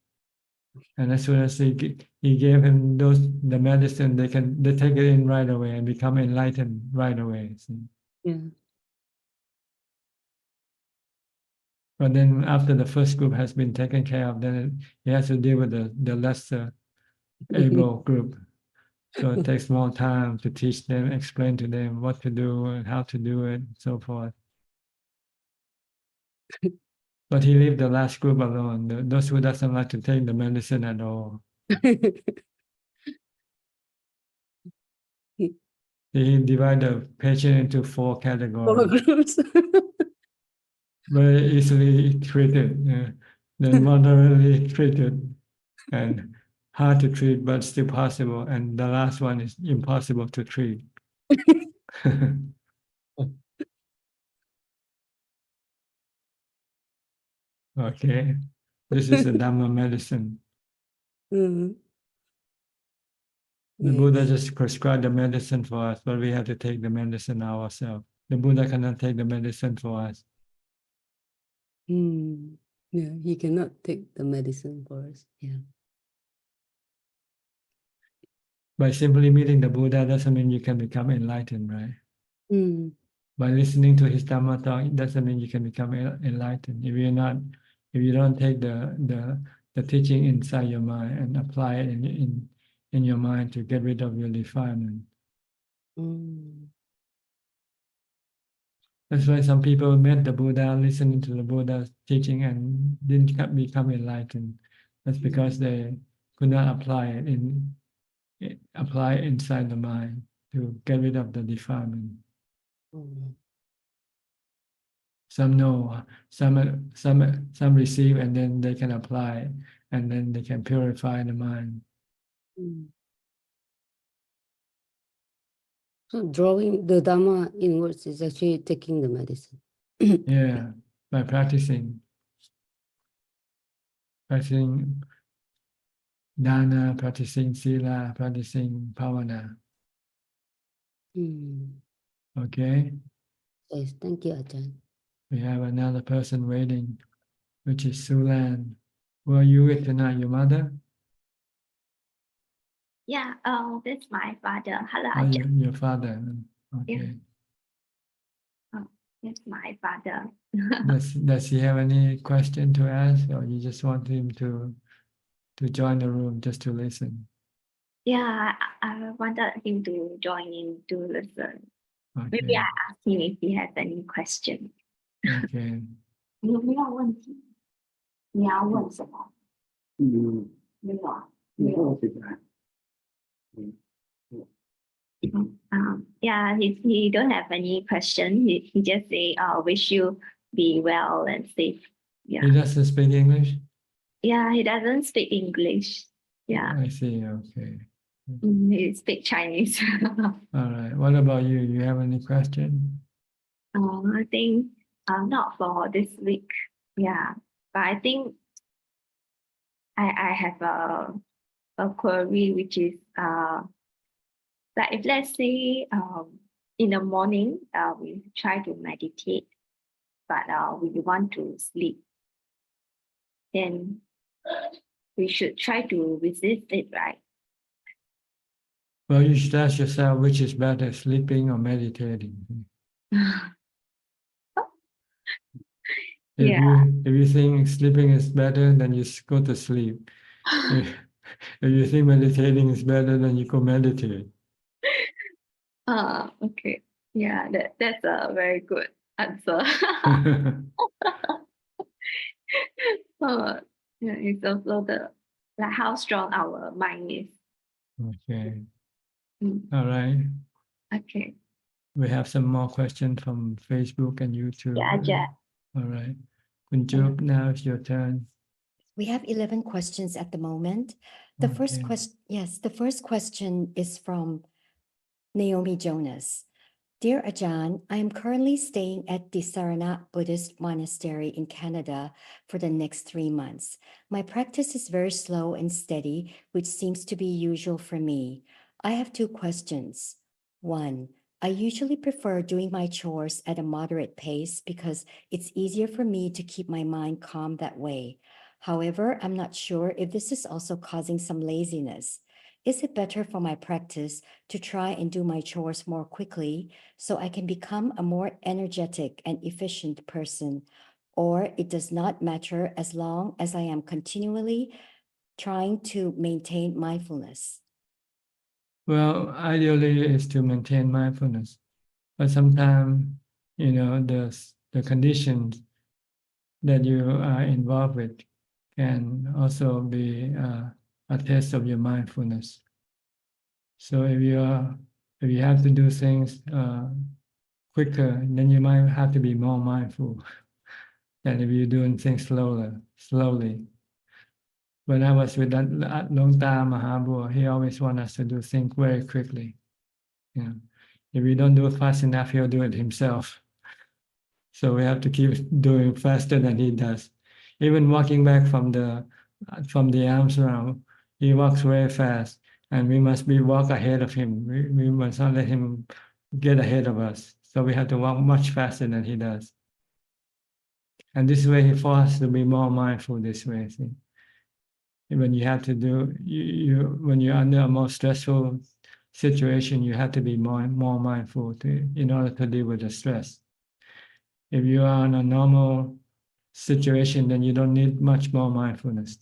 And as soon as he gave him the medicine, they take it in right away and become enlightened right away. See? Yeah. But then after the first group has been taken care of, then he has to deal with the lesser able group. So it takes more time to teach them, explain to them what to do and how to do it, and so forth. But he left the last group alone, those who doesn't like to take the medicine at all. He divided the patient into 4 categories. 4 groups. Very easily treated, then moderately treated, and hard to treat but still possible. And the last one is impossible to treat. Okay, this is the Dhamma medicine. Mm-hmm. The Buddha just prescribed the medicine for us, but we have to take the medicine ourselves. The Buddha cannot take the medicine for us. Yeah, he cannot take the medicine for us. Yeah. By simply meeting the Buddha doesn't mean you can become enlightened, right? Mm. By listening to his Dhammatalk, it doesn't mean you can become enlightened. If you don't take the teaching inside your mind and apply it in your mind to get rid of your defilement. That's why some people met the Buddha, listening to the Buddha's teaching and didn't become enlightened. That's because they could not apply it inside the mind to get rid of the defilement. Some know, some receive, and then they can apply, and then they can purify the mind. So drawing the Dhamma inwards is actually taking the medicine. Yeah, by practicing dana, practicing sila, practicing pavana. Okay. Yes, thank you, Ajahn. We have another person waiting, which is Sulan. Who are you with tonight? Your mother? Yeah, that's my father. Hello, Oh, Ajahn. your father. Okay. Yeah. Oh, that's my father. Does he have any question to ask, or you just want him to join the room just to listen? Yeah, I wanted him to join in to listen. Okay. Maybe I ask him if he has any question. Okay. 你有没有问题？你要问什么？没有啊。Yeah, he don't have any question. He just say, wish you be well and safe. Yeah. He doesn't speak English? Yeah, he doesn't speak English. Yeah. I see, okay. He speak Chinese. All right. What about you? You have any question? I think not for this week. Yeah. But I think I have a query which is like if let's say in the morning we try to meditate, but we want to sleep, then we should try to resist it, right? Well, you should ask yourself which is better, sleeping or meditating. If you think sleeping is better, then you go to sleep. If you think meditating is better, then you go meditate. Okay. Yeah, that's a very good answer. Yeah, it's also like how strong our mind is. Okay. All right. Okay. We have some more questions from Facebook and YouTube. Yeah, Ajaan. All right. Kunjup, now it's your turn. We have 11 questions at the moment. The first question is from Naomi Jonas. Dear Ajaan, I am currently staying at the Saranath Buddhist Monastery in Canada for the next 3 months. My practice is very slow and steady, which seems to be usual for me. I have 2 questions. 1, I usually prefer doing my chores at a moderate pace because it's easier for me to keep my mind calm that way. However, I'm not sure if this is also causing some laziness. Is it better for my practice to try and do my chores more quickly so I can become a more energetic and efficient person? Or it does not matter as long as I am continually trying to maintain mindfulness? Well, ideally is to maintain mindfulness, but sometimes, the conditions that you are involved with can also be a test of your mindfulness. So if you have to do things quicker, then you might have to be more mindful than if you're doing things slowly. When I was with Long Ta Mahabua, he always wanted us to do things very quickly. If we don't do it fast enough, he'll do it himself. So we have to keep doing faster than he does. Even walking back from the arms round, he walks very fast, and we must walk ahead of him. We must not let him get ahead of us. So we have to walk much faster than he does. And this way, he forces us to be more mindful this way. See? When you have to do, when you're under a more stressful situation, you have to be more mindful in order to deal with the stress. If you are in a normal situation, then you don't need much more mindfulness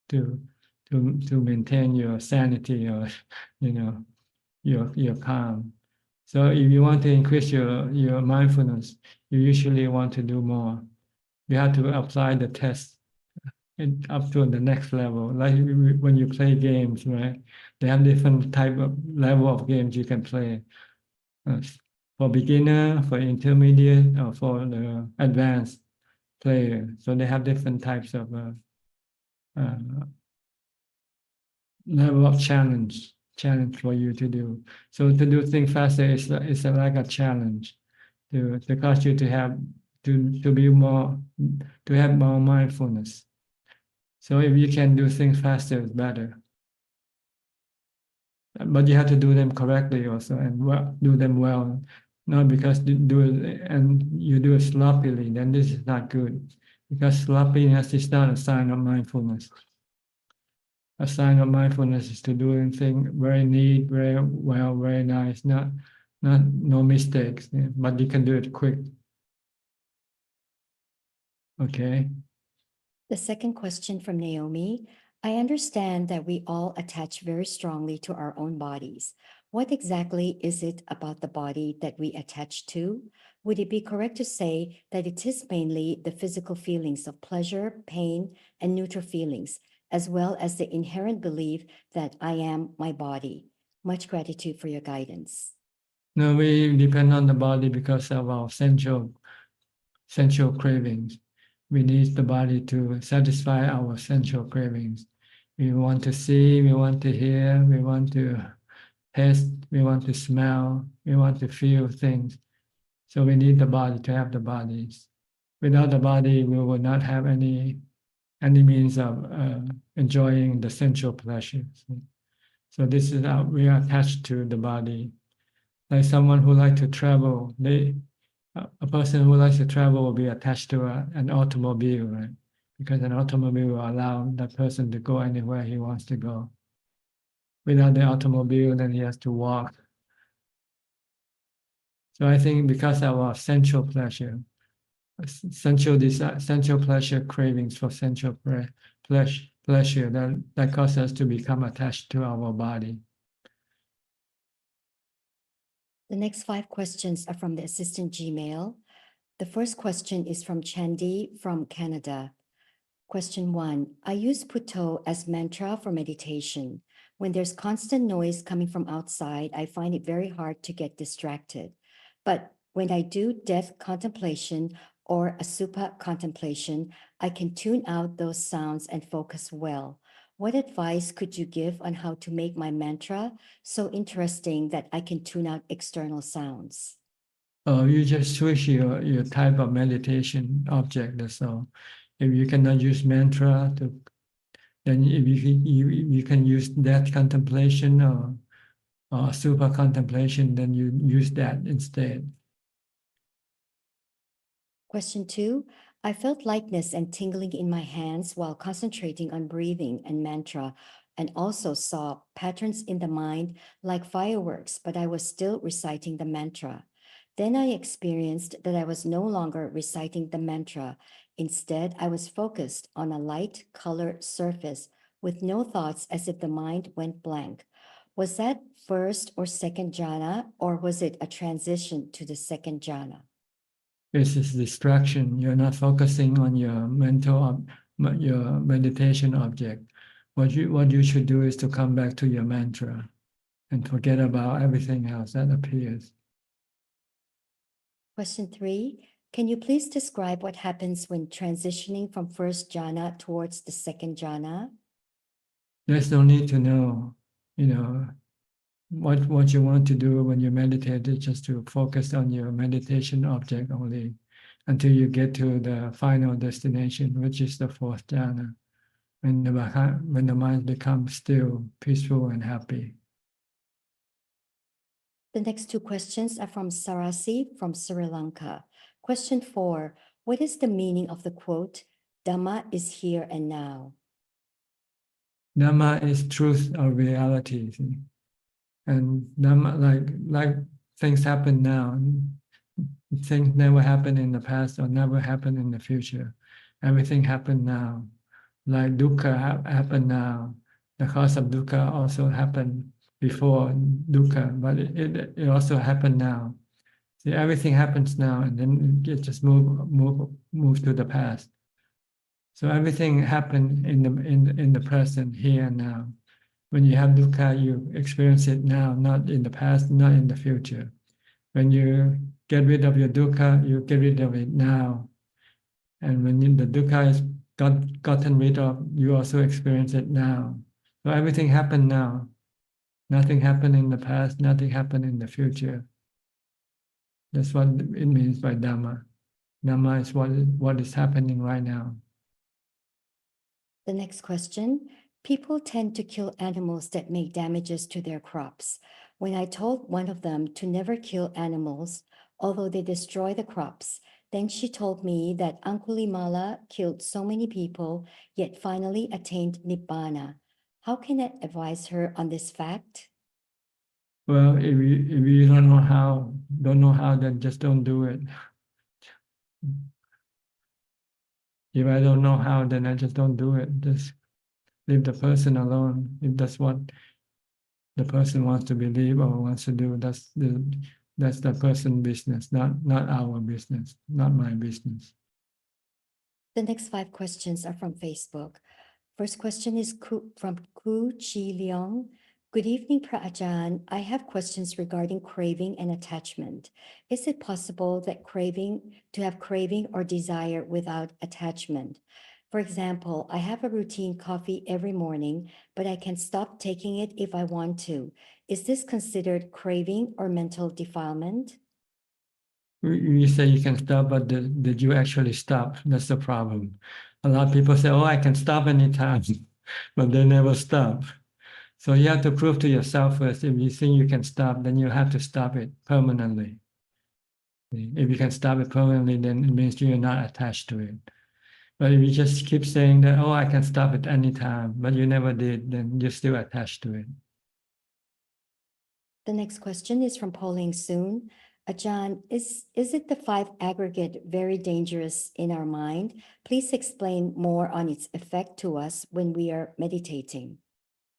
to maintain your sanity or your calm. So if you want to increase your mindfulness, you usually want to do more. You have to apply the test up to the next level. Like when you play games, right? They have different type of level of games you can play. For beginner, for intermediate, or for the advanced player. So they have different types of level of challenge for you to do. So to do things faster is like a challenge to cause you to have more mindfulness. So if you can do things faster, it's better. But you have to do them correctly also, and do them well. Not because you do it sloppily, then this is not good. Because sloppiness is not a sign of mindfulness. A sign of mindfulness is to do things very neat, very well, very nice, no mistakes, but you can do it quick. Okay. The second question from Naomi. I understand that we all attach very strongly to our own bodies. What exactly is it about the body that we attach to? Would it be correct to say that it is mainly the physical feelings of pleasure, pain, and neutral feelings as well as the inherent belief that I am my body. Much gratitude for your guidance. No, we depend on the body because of our sensual cravings. We need the body to satisfy our sensual cravings. We want to see, we want to hear, we want to taste, we want to smell, we want to feel things. So we need the body to have the bodies. Without the body, we will not have any means of enjoying the sensual pleasures. So this is how we are attached to the body. Like someone who likes to travel, a person who likes to travel will be attached to an automobile, right? Because an automobile will allow that person to go anywhere he wants to go. Without the automobile, then he has to walk. So I think because of our sensual pleasure, sensual desire, sensual pleasure cravings for sensual pleasure, that causes us to become attached to our body. The next 5 questions are from the assistant Gmail. The first question is from Chandy from Canada. Question 1, I use Putto as mantra for meditation. When there's constant noise coming from outside, I find it very hard to get distracted. But when I do death contemplation or Asupa contemplation, I can tune out those sounds and focus well. What advice could you give on how to make my mantra so interesting that I can tune out external sounds? You just switch your type of meditation object, that's all. If you cannot use mantra, then if you can use that contemplation or super contemplation, then you use that instead. Question 2, I felt lightness and tingling in my hands while concentrating on breathing and mantra, and also saw patterns in the mind like fireworks, but I was still reciting the mantra. Then I experienced that I was no longer reciting the mantra. Instead, I was focused on a light colored surface with no thoughts, as if the mind went blank. Was that first or second jhana, or was it a transition to the second jhana? This is distraction. You're not focusing on your your meditation object. What you should do is to come back to your mantra and forget about everything else that appears. Question 3, can you please describe what happens when transitioning from first jhana towards the second jhana? There's no need to know, what you want to do when you meditate is just to focus on your meditation object only until you get to the final destination, which is the 4th jhana, when the mind becomes still, peaceful, and happy. The next 2 questions are from Sarasi from Sri Lanka. Question 4, what is the meaning of the quote, Dhamma is here and now? Dhamma is truth or reality. See? And Dhamma, like things happen now. Things never happened in the past or never happen in the future. Everything happened now. Like dukkha happened now. The cause of dukkha also happened before dukkha, but it also happened now. See, everything happens now, and then it just move to the past. So everything happened in the present, here and now. When you have dukkha, you experience it now, not in the past, not in the future. When you get rid of your dukkha, you get rid of it now. And when the dukkha is gotten rid of, you also experience it now. So everything happened now. Nothing happened in the past, nothing happened in the future. That's what it means by Dhamma. Dhamma is what is happening right now. The next question, people tend to kill animals that make damages to their crops. When I told one of them to never kill animals, although they destroy the crops, then she told me that Angulimala killed so many people, yet finally attained Nibbana. How can I advise her on this fact? Well, if you don't know how, then just don't do it. If I don't know how, then I just don't do it. Just leave the person alone. If that's what the person wants to believe or wants to do, that's the person's business, not our business, not my business. The next 5 questions are from Facebook. First question is from Ku Chi Leong. Good evening, Ajaan. I have questions regarding craving and attachment. Is it possible to have craving or desire without attachment? For example, I have a routine coffee every morning, but I can stop taking it if I want to. Is this considered craving or mental defilement? You say you can stop, but did you actually stop? That's the problem. A lot of people say, oh, I can stop anytime, but they never stop. So you have to prove to yourself first. If you think you can stop, then you have to stop it permanently. If you can stop it permanently, then it means you're not attached to it. But if you just keep saying that, oh, I can stop it anytime, but you never did, then you're still attached to it. The next question is from Pauline Soon. Ajaan, is it the 5 aggregate very dangerous in our mind? Please explain more on its effect to us when we are meditating.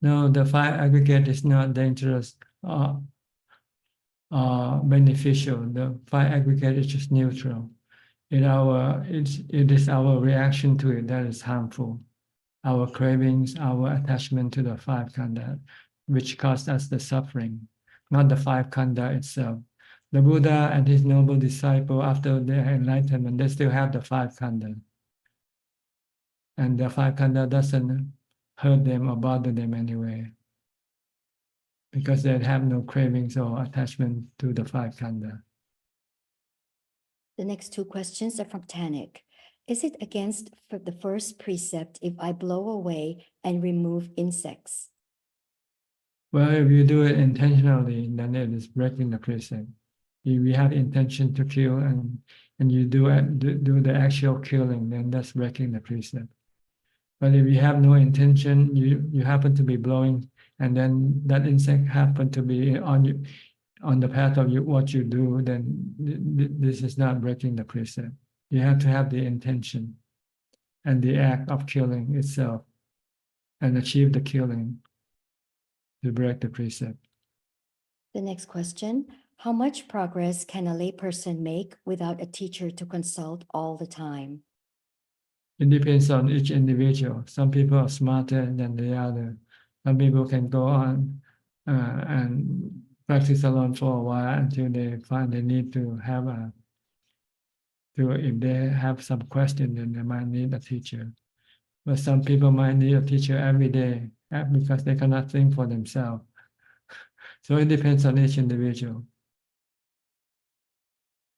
No, the 5 aggregate is not dangerous or beneficial. The 5 aggregate is just neutral. It is our reaction to it that is harmful. Our cravings, our attachment to the 5 khandha, which cause us the suffering, not the 5 khandha itself. The Buddha and his noble disciple, after their enlightenment, they still have the 5 khandha. And the 5 khandha doesn't hurt them or bother them anyway, because they have no cravings or attachment to the 5 khandha. The next 2 questions are from Tanik. Is it against the first precept if I blow away and remove insects? Well, if you do it intentionally, then it is breaking the precept. If you have intention to kill and you do the actual killing, then that's breaking the precept. But if you have no intention, you happen to be blowing, and then that insect happen to be on the path of what you do, then this is not breaking the precept. You have to have the intention and the act of killing itself and achieve the killing to break the precept. The next question, how much progress can a layperson make without a teacher to consult all the time? It depends on each individual. Some people are smarter than the other. Some people can go on and practice alone for a while until they find they need to have if they have some question, then they might need a teacher. But some people might need a teacher every day because they cannot think for themselves. So it depends on each individual.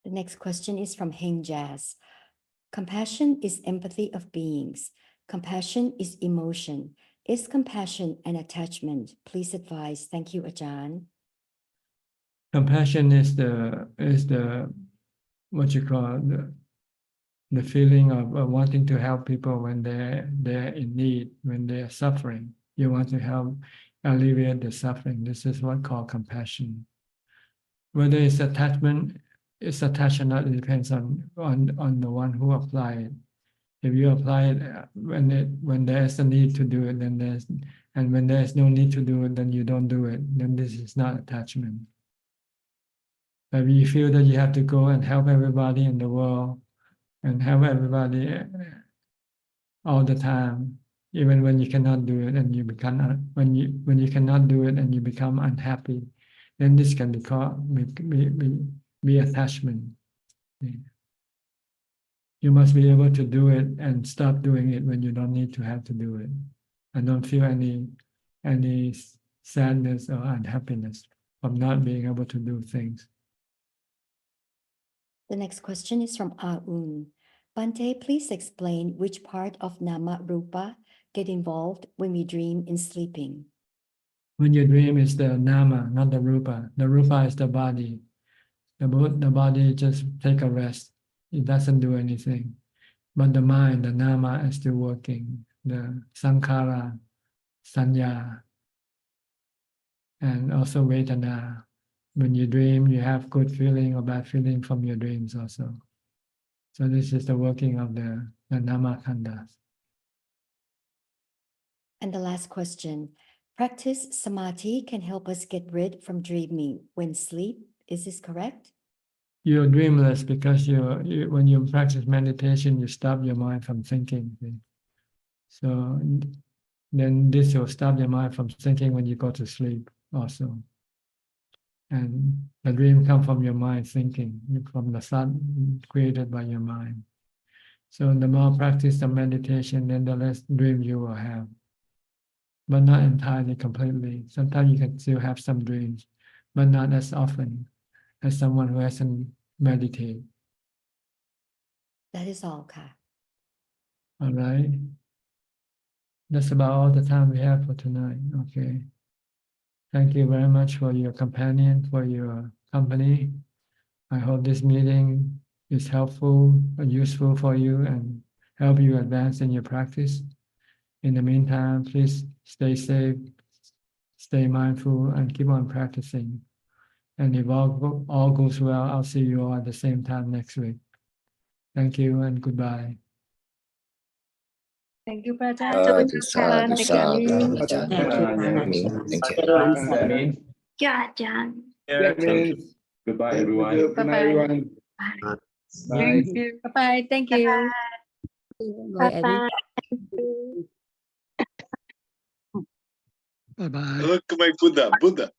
The next question is from Heng Jazz. Compassion is empathy of beings. Compassion is emotion. Is compassion an attachment? Please advise. Thank you, Ajaan. Compassion is the what you call the feeling of wanting to help people when they're in need, when they're suffering. You want to help alleviate the suffering. This is what called compassion. Whether it's attachment, it's attached or not, it depends on the one who apply it. If you apply it when there's a need to do it, then when there's no need to do it, then you don't do it. Then this is not attachment. But if you feel that you have to go and help everybody in the world and help everybody all the time, even when you cannot do it and you become when you cannot do it and you become unhappy, then this can be called be attachment. You must be able to do it and stop doing it when you don't need to have to do it, and don't feel any sadness or unhappiness from not being able to do things. The next question is from Aun. Bante, please explain which part of Nama Rupa get involved when we dream in sleeping. When you dream, it's the Nama, not the Rupa. The Rupa is the body. The body just take a rest. It doesn't do anything. But the mind, the Nama, is still working. The Sankhara, Sanya, and also Vedana. When you dream, you have good feeling or bad feeling from your dreams also. So this is the working of the Nama Khandhas. And the last question. Practice samadhi can help us get rid from dreaming when sleep. Is this correct? You're dreamless because when you practice meditation, you stop your mind from thinking. So then this will stop your mind from thinking when you go to sleep also. And the dream comes from your mind thinking, from the thought created by your mind. So the more practice of meditation, then the less dream you will have. But not entirely, completely. Sometimes you can still have some dreams, but not as often as someone who hasn't meditated. That is all, Ka. All right. That's about all the time we have for tonight. Okay. Thank you very much for your companion, for your company. I hope this meeting is helpful and useful for you and help you advance in your practice. In the meantime, please stay safe, stay mindful, and keep on practicing. And if all goes well, I'll see you all at the same time next week. Thank you and goodbye. Thank you, Ajahn. Thank you. That means Yeah, Ajahn. That means goodbye, everyone. Good night, everyone. Bye. Bye-bye. Thank you. Bye, Eddie. Bye-bye. Look, my Buddha.